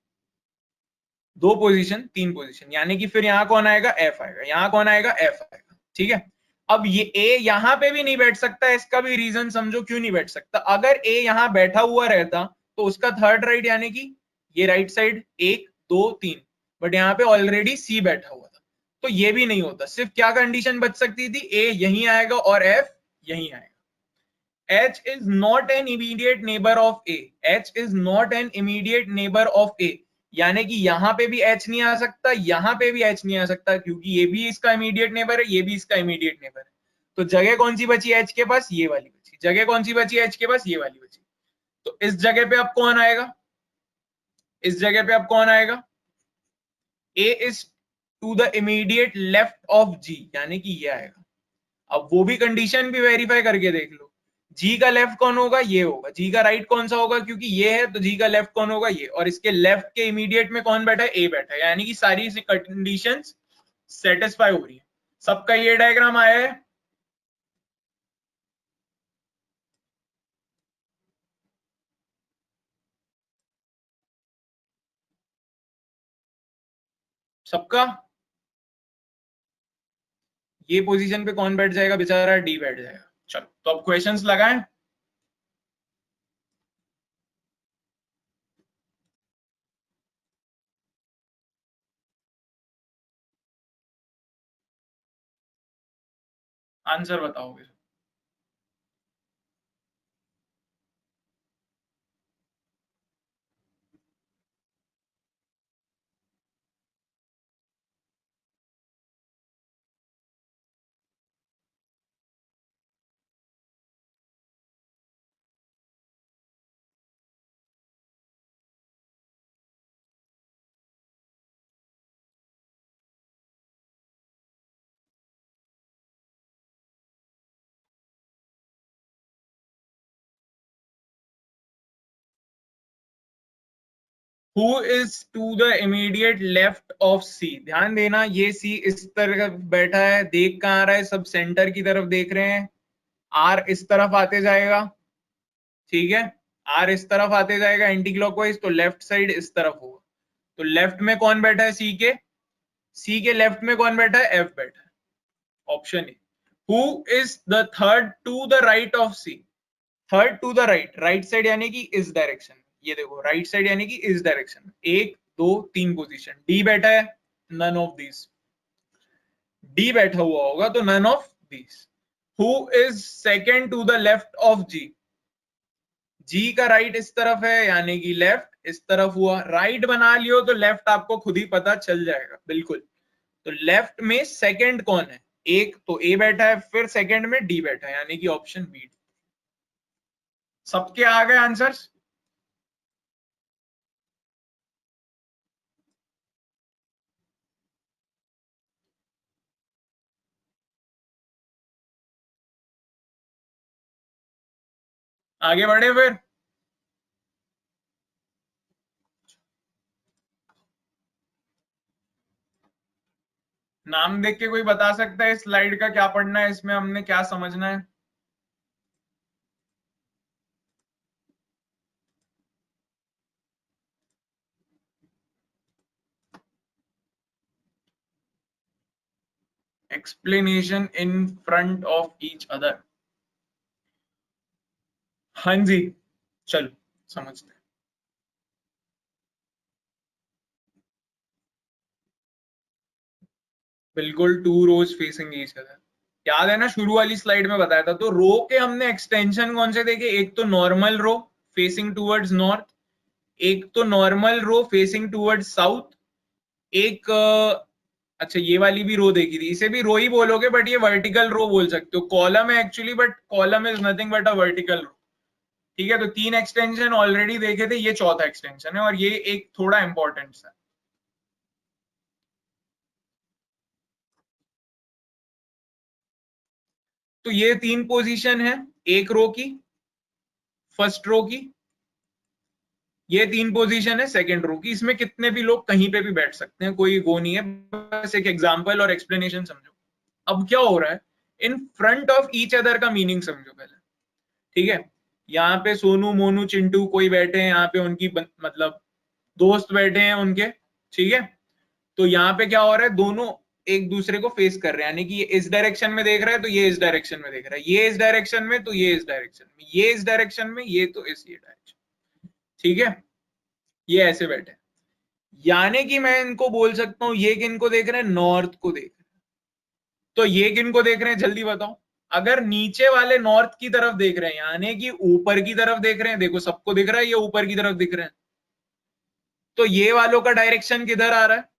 दो पोजीशन, तीन पोजीशन, यानी कि फिर यहाँ कौन आएगा? एफ आएगा। यहाँ कौन आएगा? एफ आएगा। ठीक है, अब ये ए यहाँ पे भी नहीं बैठ सकता, इसका भी रीजन समझो क्यों नहीं बैठ सकता। अगर ए यहाँ बैठा हुआ रहता तो उसका थर्ड राइट यानी कि ये राइट साइड 1 2 3, बट यहाँ पे ऑलरेडी सी बैठा हुआ था, तो ये भी नहीं होता। सिर्फ क्या कंडीशन बच सकती थी? ए यहीं आएगा और एफ यहीं आएगा। H is not an immediate neighbor of A. H is not an immediate neighbor of A. यानी कि यहाँ पे भी H नहीं आ सकता, यहाँ पे भी H नहीं आ सकता, क्योंकि ये भी इसका इमीडिएट नेबर है, ये भी इसका इमीडिएट नेबर है। तो जगह कौन सी बची H के पास? ये वाली बची। जगह कौन सी बची H के पास? ये वाली बची। तो इस जगह पे अब कौन आएगा? इस जगह पे अब कौन आएगा? A is to the immediate left of G, यानी कि ये आएगा। अब वो भी कंडीशन भी वेरीफाई करके देख लो। जी का लेफ्ट कौन होगा? ये होगा। जी का राइट कौन सा होगा? क्योंकि ये है तो जी का लेफ्ट कौन होगा? ये। और इसके लेफ्ट के इमीडिएट में कौन बैठा है? ए बैठा है, यानी कि सारी कंडीशंस सेटिस्फाई हो रही है। सबका ये डायग्राम आया है? सबका? ये पोजीशन पे कौन बैठ जाएगा बेचारा? डी बैठ जाएगा। चलो, तो अब क्वेश्चंस लगाएं। आंसर बताओगे? Who is to the immediate left of C? ध्यान देना, ये C इस तरफ बैठा है, देख कहाँ रहा है? सब सेंटर की तरफ देख रहे हैं। आर इस तरफ आते जाएगा, ठीक है, आर इस तरफ आते जाएगा एंटी क्लॉकवाइज, तो लेफ्ट साइड इस तरफ होगा। तो लेफ्ट में कौन बैठा है? सी के लेफ्ट में कौन बैठा है? एफ बैठा है। Option A. Who is the third to the right of C? Third to the right, right side यानी कि इस डायरेक्शन में। ये देखो, राइट साइड यानी कि इस डायरेक्शन में। 1 2 3 पोजीशन। डी बैठा है, नन ऑफ दिस। डी बैठा हुआ होगा तो none of this. Who is second to the left of G? G का राइट इस तरफ है, यानी कि लेफ्ट इस तरफ हुआ। राइट बना लियो तो लेफ्ट आपको खुद ही पता चल जाएगा, बिल्कुल। तो लेफ्ट में सेकंड कौन है? एक तो ए बैठा है, फिर सेकंड में डी बैठा है, यानी कि ऑप्शन बी। सबके आ गए आंसर्स? आगे बढ़े फिर। नाम देख के कोई बता सकता है इस स्लाइड का क्या पढ़ना है, इसमें हमने क्या समझना है? Explanation in front of each other. हाँ जी, चलो समझते हैं। बिल्कुल, 2 रोज फेसिंग ईच अदर। याद है ना, शुरू वाली स्लाइड में बताया था। तो रो के हमने एक्सटेंशन कौन से देखे? एक तो normal row facing towards north, एक तो normal row facing towards south, एक अच्छा ये वाली भी रो देखी थी, इसे भी रो ही बोलोगे बट ये वर्टिकल रो बोल सकते हो, कॉलम है actually but column is nothing but a vertical row. ठीक है, तो 3 एक्सटेंशन ऑलरेडी देखे थे, ये चौथा एक्सटेंशन है और ये एक थोड़ा इंपॉर्टेंट सा। तो ये 3 पोजीशन है एक रो की, फर्स्ट रो की, ये 3 पोजीशन है सेकंड रो की। इसमें कितने भी लोग कहीं पे भी बैठ सकते हैं, कोई वो नहीं है, बस एक एग्जांपल और एक्सप्लेनेशन समझो। अब क्या हो रहा है, इन फ्रंट ऑफ ईच अदर का मीनिंग समझो पहले। ठीक है, यहाँ पे सोनू मोनू चिंटू कोई बैठे हैं, यहाँ पे उनकी मतलब दोस्त बैठे हैं उनके। ठीक है, तो यहाँ पे क्या हो रहा है, दोनों एक दूसरे को फेस कर रहे हैं, यानी कि ये इस डायरेक्शन में देख रहा है तो ये इस डायरेक्शन में देख रहा है, ये इस डायरेक्शन में तो ये इस डायरेक्शन में, ये इस डायरेक्शन में, ये तो इस ये डायरेक्शन। ठीक है, ये ऐसे बैठे, यानी कि मैं इनको बोल सकता हूं ये किनको देख रहे हैं, नॉर्थ को देख रहे हैं। तो ये किनको देख रहे हैं जल्दी बताओ। अगर नीचे वाले नॉर्थ की तरफ देख रहे हैं यानी कि ऊपर की तरफ देख रहे हैं, देखो सबको दिख रहा है ये ऊपर की तरफ दिख रहे हैं, तो ये वालों का डायरेक्शन किधर आ रहा है,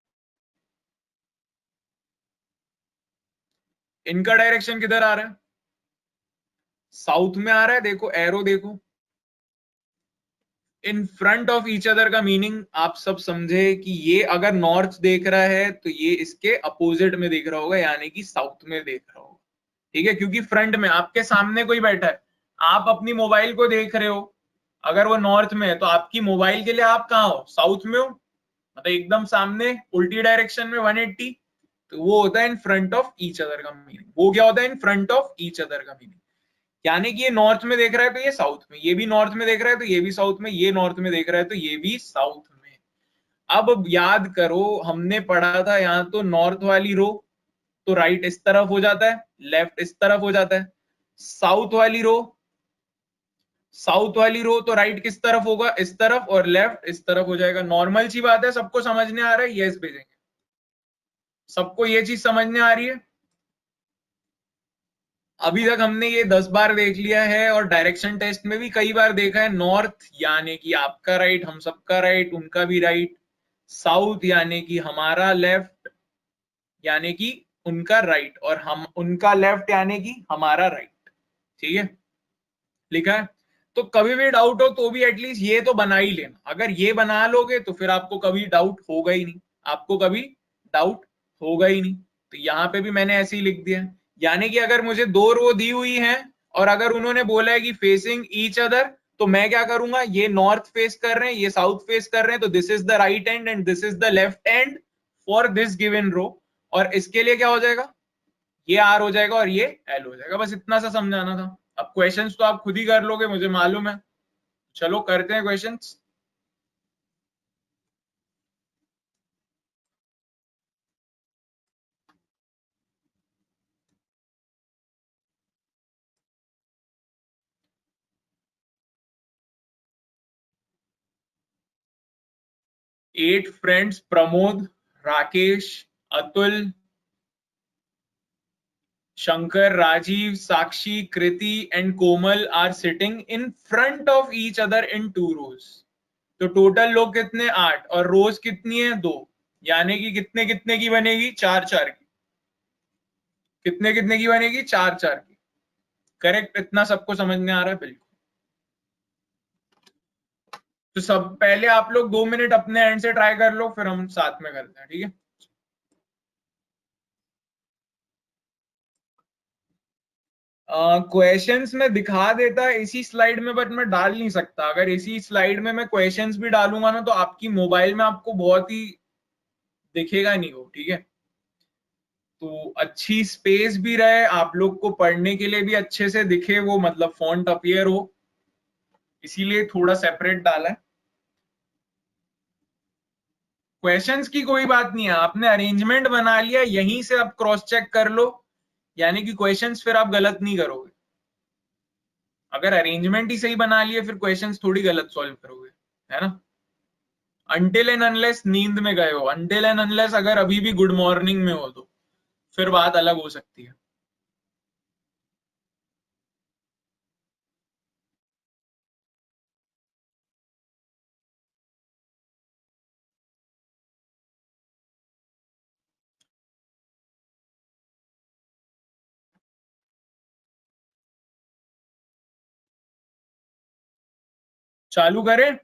इनका डायरेक्शन किधर आ रहा है, साउथ में आ रहा है। देखो एरो देखो, इन फ्रंट ऑफ ईच अदर का मीनिंग आप सब समझे कि ये अगर नॉर्थ देख रहा है तो ये इसके अपोजिट में देख रहा होगा, यानी कि साउथ में देख रहा होगा। ठीक है, क्योंकि फ्रंट में आपके सामने कोई बैठा है, आप अपनी मोबाइल को देख रहे हो, अगर वो नॉर्थ में है तो आपकी मोबाइल के लिए आप कहाँ हो, साउथ में हो, मतलब एकदम सामने उल्टी डायरेक्शन में 180। तो वो होता है इन फ्रंट ऑफ ईच अदर का मीनिंग। वो क्या होता है, इन फ्रंट ऑफ ईच अदर का मीनिंग, यानी कि ये नॉर्थ में देख रहा है तो ये साउथ में, ये भी नॉर्थ में देख रहा है तो ये भी साउथ में, ये नॉर्थ में देख रहा है तो ये भी साउथ में। अब याद करो हमने पढ़ा था यहाँ तो नॉर्थ वाली रो तो राइट इस तरफ हो जाता है, लेफ्ट इस तरफ हो जाता है। साउथ वाली रो, साउथ वाली रो तो राइट किस तरफ होगा, इस तरफ, और लेफ्ट इस तरफ हो जाएगा। नॉर्मल सी बात है, सबको समझने आ रहा है, यस भेजेंगे। सबको ये चीज समझने आ रही है। अभी तक हमने ये 10 बार देख लिया है और डायरेक्शन टेस्ट में भी कई बार देखा है। नॉर्थ यानी कि आपका राइट, हम सबका राइट, उनका भी राइट। साउथ यानी कि हमारा लेफ्ट, यानी कि उनका राइट, और हम उनका लेफ्ट यानी कि हमारा राइट। ठीक है, लिखा है। तो कभी भी डाउट हो तो भी एटलीस्ट ये तो बना ही लेना, अगर ये बना लोगे तो फिर आपको कभी डाउट होगा ही नहीं, आपको कभी डाउट होगा ही नहीं। तो यहाँ पे भी मैंने ऐसे ही लिख दिया, यानी कि अगर मुझे 2 रो दी हुई है और अगर उन्होंने बोला है कि फेसिंग ईच अदर, तो मैं क्या करूंगा, ये नॉर्थ फेस कर रहे हैं, ये साउथ फेस कर रहे हैं, तो this is the right end and this is the left end for this given row. और इसके लिए क्या हो जाएगा, ये आर हो जाएगा और ये एल हो जाएगा। बस इतना सा समझाना था। अब क्वेश्चंस तो आप खुद ही कर लोगे मुझे मालूम है। चलो करते हैं questions. 8 friends Pramod, Rakesh, Atul, Shankar, Rajiv, Sakshi, Kriti and Komal are sitting in front of each other in 2 rows. तो टोटल लोग कितने, 8, और रोज कितनी है, 2, यानी कि कितने कितने की बनेगी, 4 4 की। कितने कितने की बनेगी, 4 4 की। करेक्ट, इतना सबको समझ में आ रहा है, बिल्कुल। तो सब पहले आप लोग 2 मिनट अपने एंड से ट्राई कर लो, फिर हम साथ में करते हैं, ठीक है। क्वेश्चंस में दिखा देता इसी स्लाइड में बट मैं डाल नहीं सकता। अगर इसी स्लाइड में मैं क्वेश्चंस भी डालूंगा ना तो आपकी मोबाइल में आपको बहुत ही दिखेगा नहीं वो, ठीक है। तो अच्छी स्पेस भी रहे, आप लोग को पढ़ने के लिए भी अच्छे से दिखे वो, मतलब फॉन्ट अपीयर हो, इसीलिए थोड़ा सेपरेट डाला है। क्वेश्चंस की कोई बात नहीं है, आपने अरेंजमेंट बना लिया, यहीं से आप क्रॉस चेक कर लो, यानी कि क्वेश्चंस फिर आप गलत नहीं करोगे। अगर अरेंजमेंट ही सही बना लिए फिर क्वेश्चंस थोड़ी गलत सॉल्व करोगे, है ना। अनटिल एंड अनलेस नींद में गए हो, अनटिल एंड अनलेस अगर अभी भी गुड मॉर्निंग में हो तो फिर बात अलग हो सकती है। चालू करें?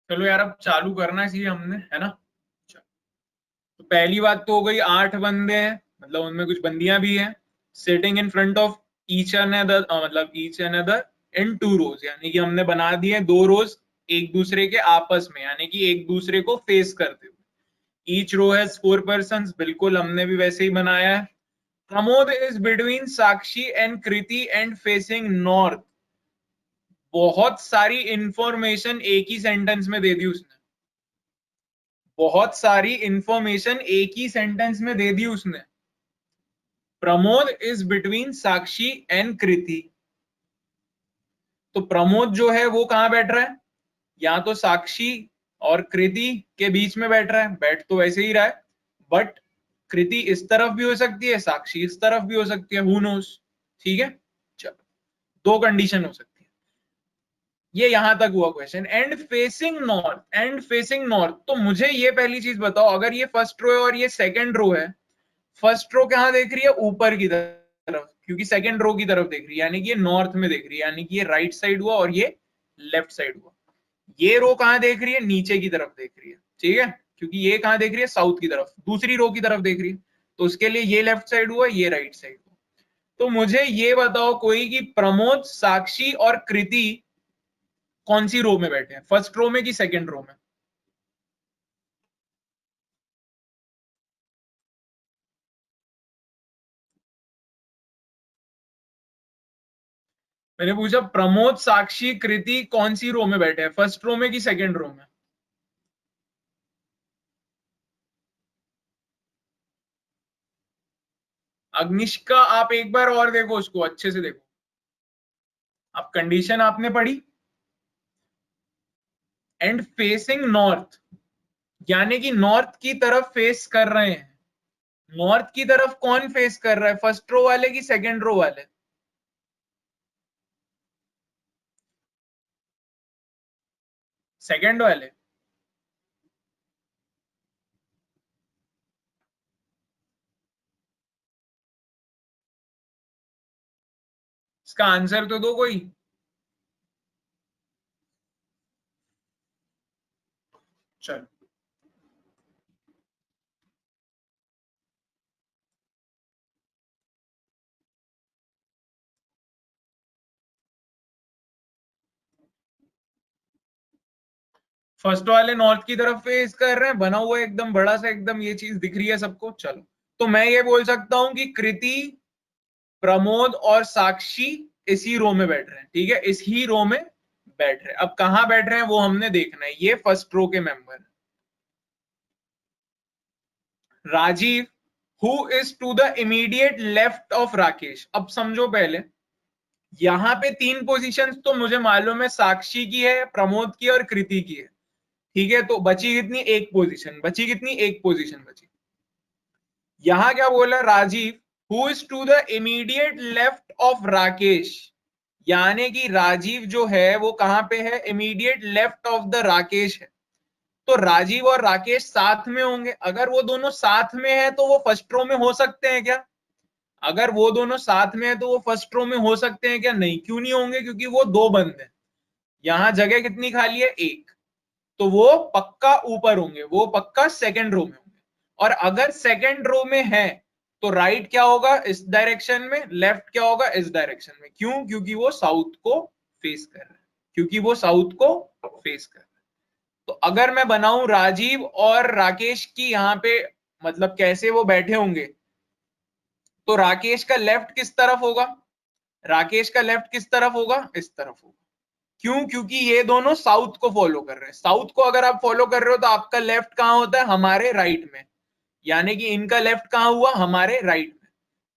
चलो यार, अब चालू करना चाहिए हमने, है ना? तो पहली बात तो हो गई, 8 बंदे हैं, मतलब उनमें कुछ बंदियां भी हैं, sitting in front of each and other, मतलब ईच एंड अदर इन 2 रोज, यानी कि हमने बना दिए 2 रोज एक दूसरे के आपस में, यानी कि एक दूसरे को फेस करते हुए। ईच रो हैज 4 पर्सन्स, बिल्कुल हमने भी वैसे ही बनाया है। Pramod is between Sakshi and Kriti and facing north. बहुत सारी इंफॉर्मेशन एक ही सेंटेंस में दे दी उसने, बहुत सारी इंफॉर्मेशन एक ही सेंटेंस में दे दी उसने। Pramod is between Sakshi and Kriti. तो प्रमोद जो है वो कहां बैठ रहा है? या तो साक्षी और कृति के बीच में बैठ रहा है, बैठ तो वैसे ही रहा है, बट कृति इस तरफ भी हो सकती है, साक्षी इस तरफ भी हो सकती है, हु नोस। ठीक है, चलो, 2 कंडीशन हो सकती है। ये यहां तक हुआ question. And facing north, and facing north, तो मुझे ये पहली चीज बताओ, अगर ये फर्स्ट रो है और ये सेकंड रो है, फर्स्ट रो कहां देख रही है? ऊपर की तरफ, क्योंकि सेकंड रो की तरफ देख रही है, यानी कि ये नॉर्थ में देख रही है, यानी कि ये राइट साइड हुआ और ये लेफ्ट साइड हुआ। ये रो कहां देख रही है? नीचे की तरफ देख रही है, ठीक है, क्योंकि ये कहां देख रही है? साउथ की तरफ, दूसरी रो की तरफ देख रही है, तो उसके लिए ये लेफ्ट साइड हुआ, ये राइट साइड हुआ। तो मुझे ये बताओ कोई कि प्रमोद, साक्षी और कृति कौन सी रो में बैठे हैं, फर्स्ट रो में कि सेकंड रो में? मैंने पूछा प्रमोद, साक्षी, कृति कौन सी रो में बैठे हैं, फर्स्ट रो में कि सेकंड रो में? अग्निष्का, आप एक बार और देखो, उसको अच्छे से देखो। अब कंडीशन आपने पढ़ी, एंड फेसिंग नॉर्थ, यानी कि नॉर्थ की तरफ फेस कर रहे हैं। नॉर्थ की तरफ कौन फेस कर रहा है, फर्स्ट रो वाले कि सेकंड रो वाले? सेकंड वाले। इसका आंसर तो दो कोई। चलो, फर्स्ट वाले नॉर्थ की तरफ फेस कर रहे हैं, बना हुआ है एकदम बड़ा सा, एकदम ये चीज दिख रही है सबको। चलो, तो मैं ये बोल सकता हूं कि कृति, प्रमोद और साक्षी इसी रो में बैठ रहे हैं, ठीक है, इस ही रो में बैठ रहे हैं। अब कहां बैठ रहे हैं वो हमने देखना है। ये फर्स्ट रो के member. Rajiv, who is to the immediate left of Rakesh. अब समझो पहले, यहां पे 3 पोजीशंस तो मुझे मालूम है, साक्षी की है, प्रमोद की और कृति की है, ठीक है, तो बची कितनी? एक पोजीशन बची। कितनी? एक पोजीशन बची। यहां क्या बोला? Rajiv, who is to the immediate left of Rakesh, यानी कि राजीव जो है वो कहां पे है? Immediate left of the Rakesh है। तो राजीव और राकेश साथ में होंगे। अगर वो दोनों साथ में है तो वो फर्स्ट रो में हो सकते हैं क्या? अगर वो दोनों साथ में है तो वो फर्स्ट रो में हो सकते हैं क्या? नहीं, क्यों नहीं होंगे? क्योंकि वो 2 बंद हैं। यहां जगह कितनी खाली है? 1। तो वो पक्का ऊपर होंगे, वो पक्का सेकंड रो में होंगे। और अगर सेकंड रो में है तो राइट क्या होगा इस डायरेक्शन में, लेफ्ट क्या होगा इस डायरेक्शन में। क्यों? क्योंकि वो साउथ को फेस कर रहा है, क्योंकि वो साउथ को फेस कर रहा है। तो अगर मैं बनाऊं राजीव और राकेश की यहाँ पे मतलब कैसे वो बैठे होंगे, तो राकेश का लेफ्ट किस तरफ होगा, राकेश का लेफ्ट किस तरफ होगा, इस तरफ होगा। क्यों? क्योंकि ये दोनों साउथ को फॉलो कर रहे हैं। साउथ को अगर आप फॉलो कर रहे हो तो आपका लेफ्ट कहां होता है, हमारे राइट में, यानी कि इनका लेफ्ट कहां हुआ, हमारे राइट में।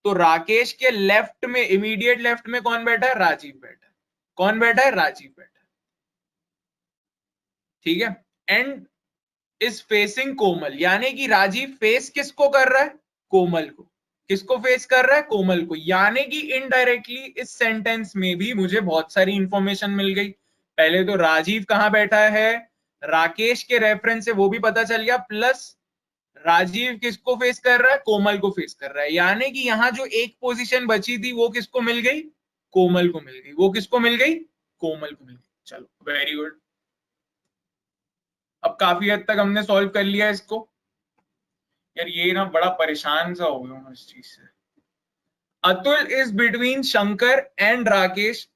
तो राकेश के लेफ्ट में, इमीडिएट लेफ्ट में कौन बैठा है, राजीव बैठा है। कौन बैठा है, राजीव बैठा है। ठीक है। एंड इज फेसिंग कोमल, यानी कि राजीव फेस किसको कर रहा है, कोमल को। किसको फेस कर रहा है, कोमल को। यानी कि इनडायरेक्टली इस सेंटेंस में भी मुझे बहुत सारी इंफॉर्मेशन मिल गई। पहले तो राजीव कहां बैठा है, राकेश के रेफरेंस से वो भी पता चल गया, प्लस राजीव किसको फेस कर रहा है, कोमल को फेस कर रहा है। यानी कि यहां जो एक पोजीशन बची थी वो किसको मिल गई, कोमल को मिल गई। वो किसको मिल गई, कोमल को मिल गई। चलो वेरी गुड। अब काफी हद तक हमने सॉल्व कर लिया इसको। यार ये ना बड़ा परेशान सा हो गया हूं इस चीज से। Atul is between Shankar and Rakesh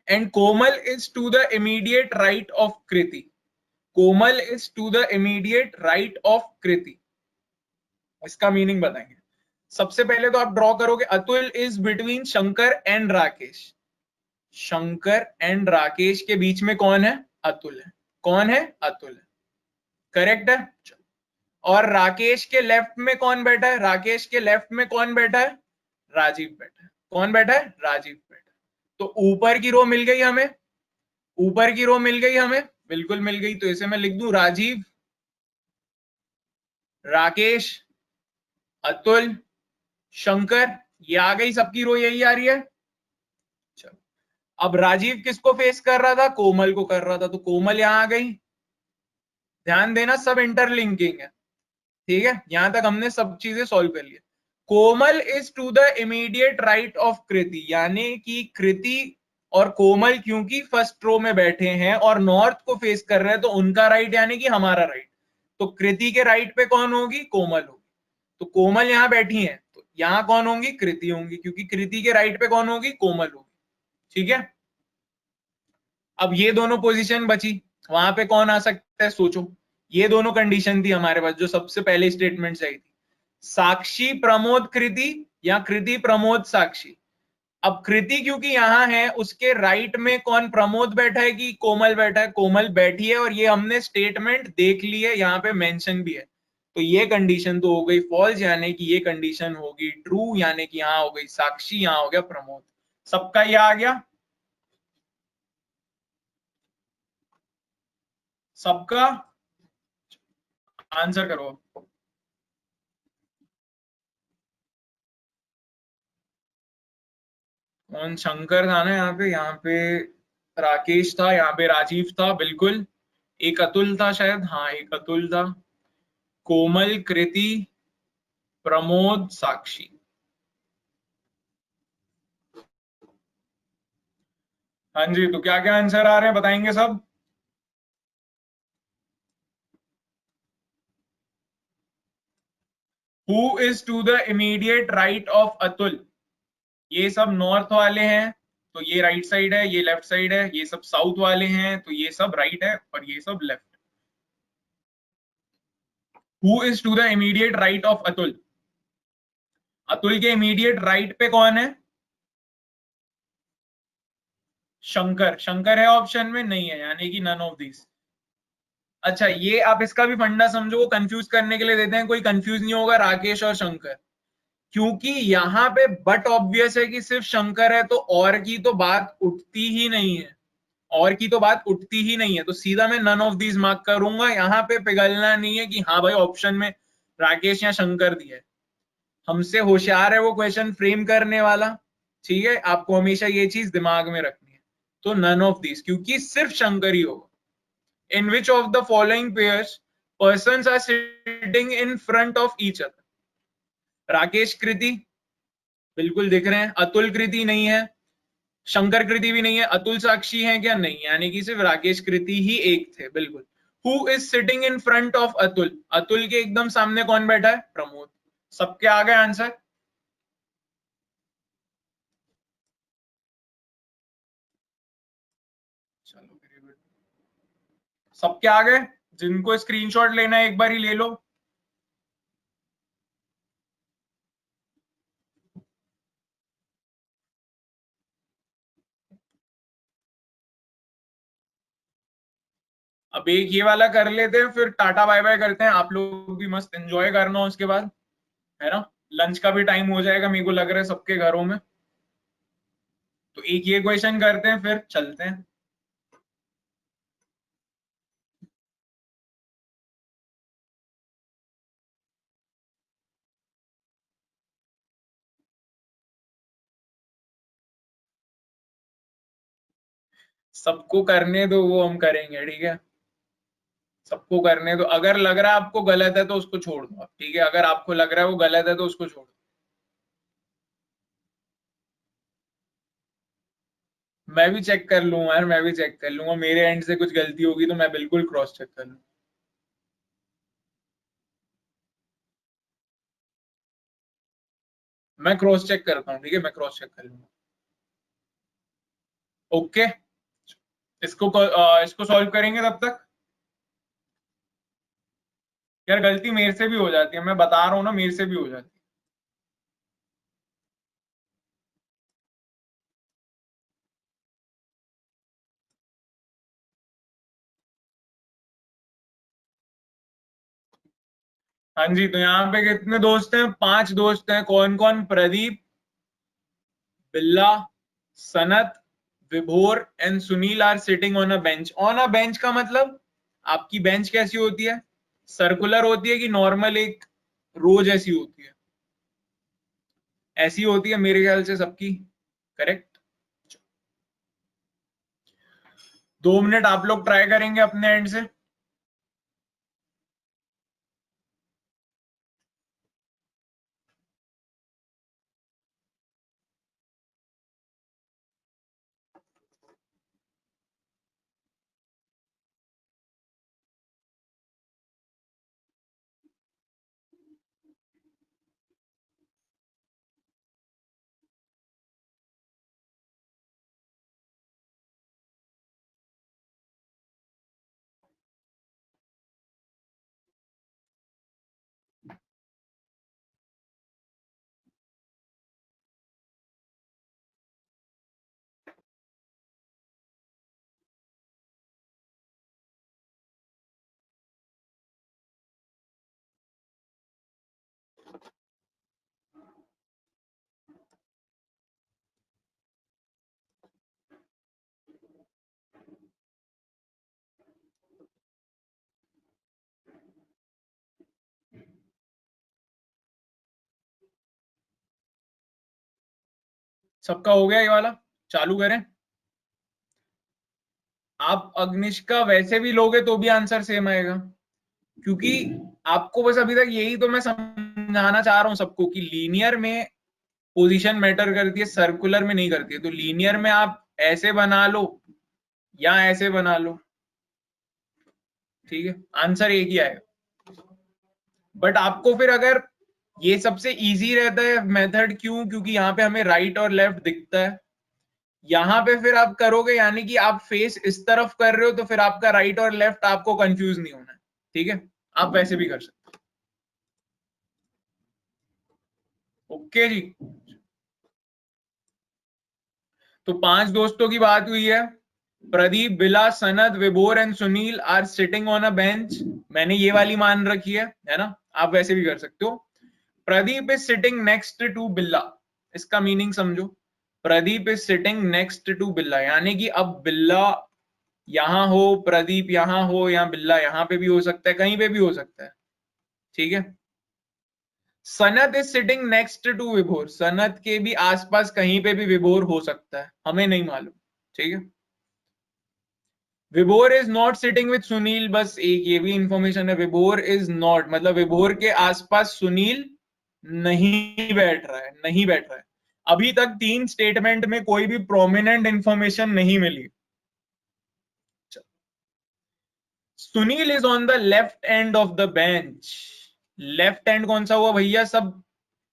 and Komal is to the immediate right of Kriti. Komal is to the immediate right of Kriti. इसका मीनिंग बताएंगे। सबसे पहले तो आप ड्रॉ करोगे, Atul is between Shankar and Rakesh. Shankar and Rakesh के बीच में कौन है, अतुल है। कौन है, अतुल है। करेक्ट है। और राकेश के लेफ्ट में कौन बैठा है, राकेश के लेफ्ट में कौन बैठा है, राजीव बैठा है। कौन बैठा है, राजीव बैठा है। तो ऊपर की रो मिल गई हमें, ऊपर की रो मिल गई हमें, बिल्कुल मिल गई। तो इसे मैं लिख दूं राजीव, राकेश, अतुल, शंकर। ये आ गई सबकी रो, यही आ रही है। चलो अब राजीव किसको फेस कर रहा था, कोमल को कर रहा था, तो कोमल यहां आ गई। ध्यान देना सब इंटरलिंकिंग है। ठीक है, यहां तक हमने सब चीजें सॉल्व कर लिया। Komal is to the immediate right of Kriti, यानी कि कृति और कोमल क्योंकि फर्स्ट रो में बैठे हैं और नॉर्थ को फेस कर रहे हैं, तो उनका राइट यानी कि हमारा राइट। तो कृति के राइट पे कौन होगी, कोमल होगी। तो कोमल यहां बैठी है, तो यहां कौन होंगी, कृति होंगी, क्योंकि कृति के राइट पे कौन होगी, कोमल होगी। ठीक है। अब ये दोनों पोजीशन बची, वहां पे कौन आ सकता है, सोचो। ये दोनों कंडीशन थी हमारे पास जो सबसे पहले स्टेटमेंट आई थी, साक्षी प्रमोद कृति या कृति प्रमोद साक्षी। अब कृति क्योंकि यहां है, उसके राइट में कौन, प्रमोद बैठा है कि कोमल बैठा है, कोमल बैठी है। और ये हमने स्टेटमेंट देख ली है, यहाँ पे मेंशन भी है। तो ये कंडीशन तो हो गई फॉल्स, यानी कि ये कंडीशन होगी ट्रू, यानी कि यहाँ हो गई साक्षी, यहाँ हो गया प्रमोद। सबका ये आ गया, सबका आंसर करो। कौन, शंकर था ना यहाँ पे राकेश था, यहाँ पे राजीव था बिल्कुल। एक अतुल था शायद, हाँ एक अतुल था। कोमल, कृति, प्रमोद, साक्षी। हाँ जी, तो क्या क्या आंसर आ रहे हैं बताएंगे सब। Who is to the immediate right of Atul. ये सब नॉर्थ वाले हैं, तो ये राइट साइड है, ये लेफ्ट साइड है। ये सब साउथ वाले हैं, तो ये सब राइट है और ये सब left. Who is to the immediate right of Atul. Atul के इमीडिएट राइट पे कौन है, शंकर। शंकर है ऑप्शन में, नहीं है, यानी कि नन ऑफ दिस। अच्छा, ये आप इसका भी फंडा समझो, वो कंफ्यूज करने के लिए देते हैं, कोई कंफ्यूज नहीं होगा राकेश और शंकर। क्योंकि यहाँ पे बट ऑब्वियस है कि सिर्फ शंकर है, तो और की तो बात उठती ही नहीं है। और की तो बात उठती ही नहीं है, तो सीधा मैं नन ऑफ दीज मार्क करूंगा। यहाँ पे पिघलना नहीं है कि हाँ भाई ऑप्शन में राकेश या शंकर दिया है। हमसे होशियार है वो क्वेश्चन फ्रेम करने वाला। ठीक है, आपको हमेशा ये चीज दिमाग में रखनी है। तो नन ऑफ दिस, क्योंकि सिर्फ शंकर ही होगा। In which of the following pairs persons are sitting in front of each other? Rakesh कृति बिल्कुल दिख रहे हैं, अतुल कृति नहीं है, शंकर कृति भी नहीं है, अतुल साक्षी है क्या, नहीं, यानी कि सिर्फ राकेश कृति ही एक थे बिल्कुल। Who is sitting in front of Atul, Atul के एकदम सामने कौन बैठा है, प्रमोद। सबके आ गए आंसर? चलो वेरी गुड, सबके आ गए। जिनको स्क्रीनशॉट लेना है एक बार ही ले लो। अब एक ये वाला कर लेते हैं, फिर टाटा बाय बाय करते हैं। आप लोग भी मस्त एंजॉय करना उसके बाद, है ना। लंच का भी टाइम हो जाएगा, मेरे को लग रहा है सबके घरों में। तो एक ये क्वेश्चन करते हैं, फिर चलते हैं। सबको करने दो, वो हम करेंगे, ठीक है। सबको करने दो। अगर लग रहा है आपको गलत है तो उसको छोड़ दो, ठीक है। अगर आपको लग रहा है वो गलत है तो उसको छोड़ दो। मैं भी चेक कर लूंगा यार, मैं भी चेक कर लूंगा। मेरे एंड से कुछ गलती होगी तो मैं बिल्कुल क्रॉस चेक कर लूंगा। मैं क्रॉस चेक करता हूँ, ठीक है, मैं क्रॉस चेक कर लूंगा। ओके, इसको सॉल्व करेंगे तब तक। यार गलती मेरे से भी हो जाती है, मैं बता रहा हूँ ना, मेरे से भी हो जाती है। हाँ जी, तो यहाँ पे कितने दोस्त हैं? 5 दोस्त हैं। कौन कौन? Pradeep, Billa, Sanat, Vibhor and Sunil are sitting on a bench. On a bench का मतलब आपकी बेंच कैसी होती है? सर्कुलर होती है कि नॉर्मल एक रो जैसी होती है? ऐसी होती है मेरे ख्याल से सबकी। करेक्ट। 2 मिनट आप लोग ट्राई करेंगे अपने एंड से। सबका हो गया ये वाला? चालू करें? आप अग्निष्का वैसे भी लोगे तो भी आंसर सेम आएगा, क्योंकि आपको बस अभी तक यही तो मैं समझाना चाह रहा हूं सबको कि लीनियर में पोजीशन मैटर करती है, सर्कुलर में नहीं करती है। तो लीनियर में आप ऐसे बना लो या ऐसे बना लो, ठीक है, आंसर एक ही आएगा। बट आपको फिर अगर ये सबसे इजी रहता है मेथड, क्यों? क्योंकि यहाँ पे हमें राइट और लेफ्ट दिखता है। यहाँ पे फिर आप करोगे यानी कि आप फेस इस तरफ कर रहे हो, तो फिर आपका राइट और लेफ्ट आपको कंफ्यूज नहीं होना है, ठीक है। आप वैसे भी कर सकते हो। ओके जी। तो 5 दोस्तों की बात हुई है। Pradeep, Bila, Sanat, Vibhor and Sunil are sitting on a bench. मैंने ये वाली मान रखी है ना। आप वैसे भी कर सकते हो। Pradeep is sitting next to Billa. इसका मीनिंग समझो। Pradeep is sitting next to Billa, यानी कि अब बिल्ला यहां हो, प्रदीप यहां हो, या बिल्ला यहां पे भी हो सकता है, कहीं पे भी हो सकता है, ठीक है। Sanat is sitting next to Vibhor. Sanat के भी आसपास कहीं पे भी विभोर हो सकता है, हमें नहीं मालूम, ठीक है। विभोर is not sitting with Sunil, बस एक ये भी इंफॉर्मेशन है। विभोर इज नॉट मतलब विभोर के आसपास सुनील नहीं बैठ रहा है, नहीं बैठ रहा है। अभी तक 3 स्टेटमेंट में कोई भी प्रोमिनेंट इंफॉर्मेशन नहीं मिली। Sunil is on the left end of the bench. Left hand कौन सा हुआ भैया, सब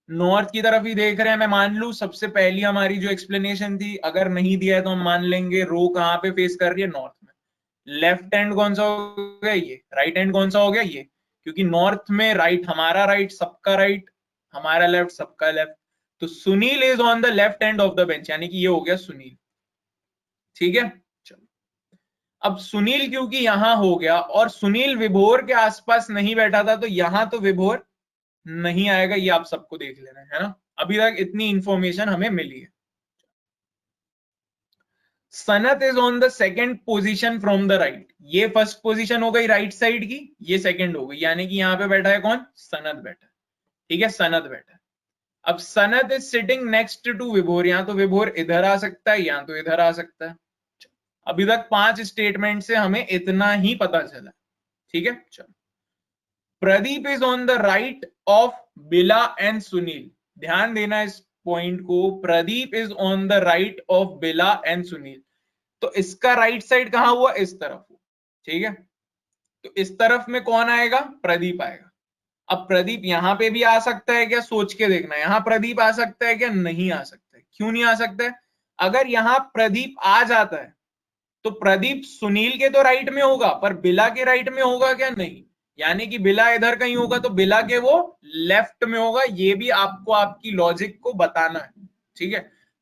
नॉर्थ की तरफ ही देख रहे हैं। मैं मान लू सबसे पहली हमारी जो एक्सप्लेनेशन थी, अगर नहीं दिया है तो हम मान लेंगे रो कहाँ पे फेस कर रही है, नॉर्थ में। लेफ्ट हैंड कौन सा हो गया ये, राइट हैंड कौन सा हो गया ये, क्योंकि नॉर्थ में राइट हमारा राइट, सबका राइट, हमारा लेफ्ट, सबका लेफ्ट। तो Sunil is on the left hand of the bench, यानी कि ये हो गया सुनील। ठीक है, चलो। अब सुनील क्योंकि यहां हो गया और सुनील विभोर के आसपास नहीं बैठा था, तो यहां तो विभोर नहीं आएगा, ये आप सबको देख लेना है ना। अभी तक इतनी इंफॉर्मेशन हमें मिली है। Sanat is on the second position from the right, ये फर्स्ट पोजीशन हो गई राइट साइड की, ये सेकंड हो गई, यानी कि यहां पे बैठा है कौन, सनत बैठा है। ठीक है, सनत बैठा है। अब Sanat is sitting next to Vibhor, यहां तो विभोर इधर आ सकता है, यहां तो इधर आ सकता है। अभी तक 5 स्टेटमेंट से हमें इतना ही पता चला। ठीक है, चलो। Pradeep is on the right of बिला एंड सुनील, ध्यान देना इस पॉइंट को, Pradeep is on the right of बिला एंड सुनील। तो इसका राइट साइड कहां हुआ, इस तरफ हुआ। ठीक है, तो इस तरफ में कौन आएगा, प्रदीप आएगा। अब प्रदीप यहां पे भी आ सकता है क्या, सोच के देखना, यहां प्रदीप आ सकता है क्या, नहीं आ सकता है। क्यों नहीं आ सकता है, अगर यहां प्रदीप आ जाता है तो प्रदीप सुनील के तो राइट में होगा, पर बिला के राइट में होगा क्या, नहीं। यानी कि बिला इधर कहीं होगा तो बिला के वो लेफ्ट में होगा, ये भी आपको आपकी लॉजिक को बताना है। ठीक है,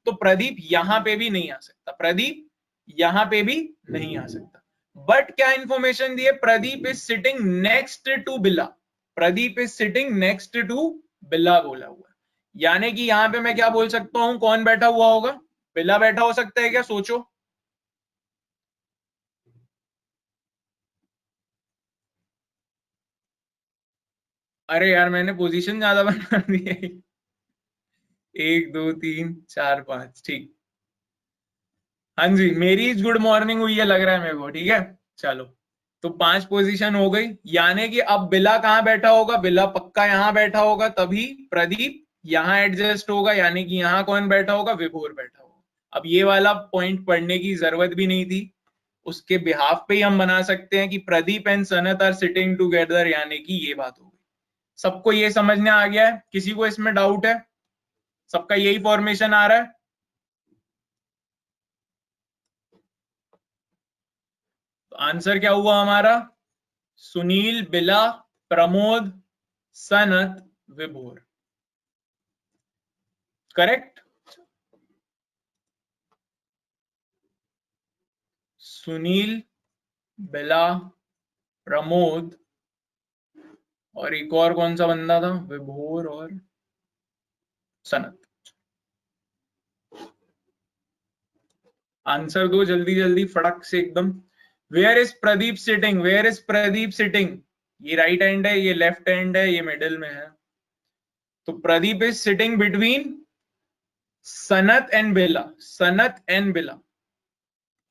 तो प्रदीप यहां पे भी नहीं आ सकता, प्रदीप यहां पे भी नहीं आ सकता। बट क्या इंफॉर्मेशन दी है, Pradeep is sitting next to Bila, Pradeep is sitting next to Bila बोला हुआ है। यानी कि यहां पे मैं क्या बोल सकता हूं, कौन बैठा हुआ होगा, बिला बैठा हो सकता है क्या, सोचो। अरे यार मैंने पोजीशन ज्यादा बना दी है। 1 2 3 4 5, ठीक। हाँ जी, मेरी गुड मॉर्निंग हुई है लग रहा है मेरे को। ठीक है, चलो। तो 5 पोजीशन हो गई, यानी कि अब बिला कहाँ बैठा होगा, बिला पक्का यहाँ बैठा होगा, तभी प्रदीप यहाँ एडजस्ट होगा, यानी कि यहाँ कौन बैठा होगा, विभोर बैठा होगा। अब ये वाला पॉइंट पढ़ने की जरूरत भी नहीं थी, उसके बिहाफ पे ही हम बना सकते हैं कि Pradeep and Sanat are sitting together, यानी कि ये बात हो गई। सबको ये समझने आ गया है, किसी को इसमें डाउट है, सबका यही फॉर्मेशन आ रहा है। तो आंसर क्या हुआ हमारा, सुनील, बिला, प्रमोद, सनत, विभोर। करेक्ट, सुनील, बिला, प्रमोद, और एक और कौन सा बंदा था, विभोर और सनत। आंसर दो जल्दी जल्दी फटक से एकदम। Where is Pradeep sitting, where is Pradeep sitting, ये राइट हैंड है, ये लेफ्ट हैंड है, ये मिडिल में है। तो Pradeep is sitting between Sanat and Bila, Sanat and Bila,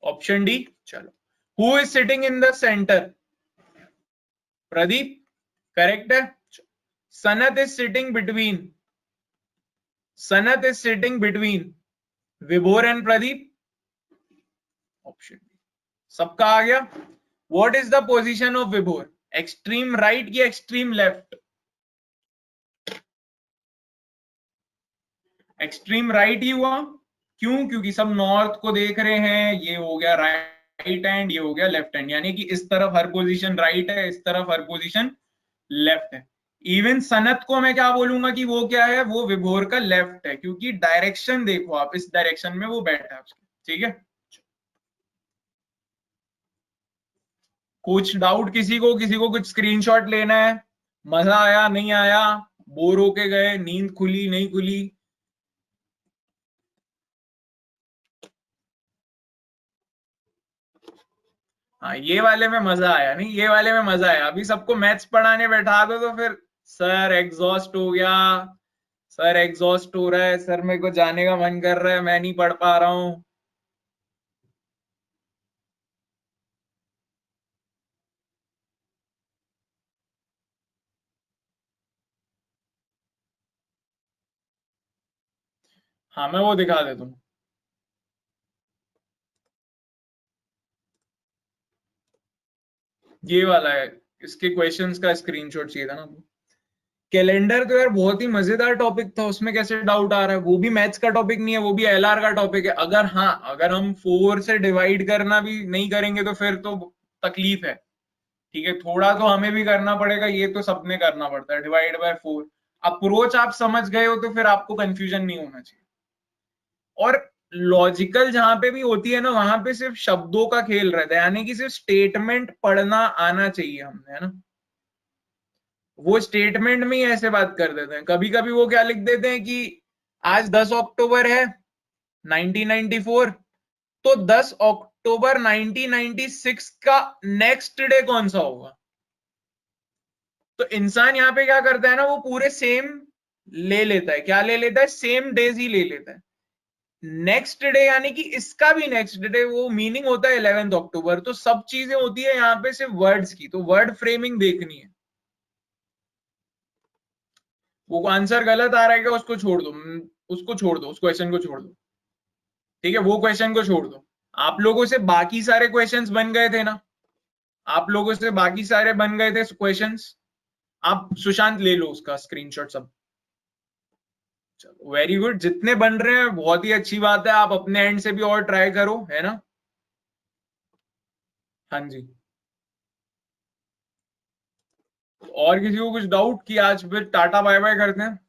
option D. चलो, who is sitting in the centre, Pradeep, correct है। Sanat is sitting between, Sanat is sitting between Vibhor and Pradeep, option D. सबका आ गया। What is the position of Vibhor, extreme right या एक्सट्रीम लेफ्ट, एक्सट्रीम राइट ही हुआ। क्यों, क्योंकि सब नॉर्थ को देख रहे हैं, ये हो गया राइट हैंड, ये हो गया लेफ्ट हैंड, यानी कि इस तरफ हर पोजीशन राइट है, इस तरफ हर पोजीशन लेफ्ट है। इवन सनत को मैं क्या बोलूंगा कि वो क्या है, वो विभोर का लेफ्ट है, क्योंकि डायरेक्शन देखो आप, इस डायरेक्शन में वो बैठा है उसके। ठीक है, कुछ डाउट किसी को, किसी को कुछ स्क्रीनशॉट लेना है, मजा आया नहीं आया, बोर होके गए, नींद खुली नहीं खुली। हाँ, ये वाले में मजा आया, नहीं ये वाले में मजा आया। अभी सबको मैथ्स पढ़ाने बैठा दो तो फिर सर एग्जॉस्ट हो गया, सर एग्जॉस्ट हो रहा है, सर मेरे को जाने का मन कर रहा है, मैं नहीं पढ़ पा रहा हूँ। हाँ, मैं वो दिखा देता हूँ। ये वाला है, इसके क्वेश्चंस का स्क्रीनशॉट चाहिए था ना। कैलेंडर तो यार बहुत ही मजेदार टॉपिक था, उसमें कैसे डाउट आ रहा है? वो भी मैथ्स का टॉपिक नहीं है, वो भी एलआर का टॉपिक है। अगर हाँ, अगर हम 4 से डिवाइड करना भी नहीं करेंगे तो फिर तो तकलीफ है। ठीक है, थोड़ा तो हमें भी करना पड़ेगा, ये तो सबने करना पड़ता है, डिवाइड बाय 4। अप्रोच आप समझ गए हो तो फिर आपको कंफ्यूजन नहीं होना चाहिए। और लॉजिकल जहां पे भी होती है ना, वहां पे सिर्फ शब्दों का खेल रहता है, यानी कि सिर्फ स्टेटमेंट पढ़ना आना चाहिए हमें, है ना। वो स्टेटमेंट में ही ऐसे बात कर देते हैं, कभी कभी वो क्या लिख देते हैं कि आज 10 अक्टूबर है 1994, तो 10 अक्टूबर 1996 का नेक्स्ट डे कौन सा होगा? तो इंसान यहाँ पे क्या करता है ना, वो पूरे सेम ले लेता है। क्या ले लेता है? सेम डेज ही ले लेता है। नेक्स्ट डे यानी कि इसका भी नेक्स्ट डे, वो मीनिंग होता है 11 अक्टूबर। तो सब चीजें होती है यहाँ पे सिर्फ वर्ड्स की, तो वर्ड फ्रेमिंग देखनी है। वो आंसर गलत आ रहा है क्या, उसको छोड़ दो, उसको छोड़ दो, उस क्वेश्चन को छोड़ दो। ठीक है, वो क्वेश्चन को छोड़ दो। आप लोगों से बाकी सारे क्वेश्चंस बन गए थे ना, आप लोगों से बाकी सारे बन गए थे क्वेश्चंस। आप सुशांत ले लो उसका स्क्रीनशॉट सब। चलो वेरी गुड, जितने बन रहे हैं बहुत ही अच्छी बात है। आप अपने एंड से भी और ट्राई करो, है ना। हाँ जी। और किसी को कुछ डाउट? कि आज फिर टाटा बाय बाय करते हैं।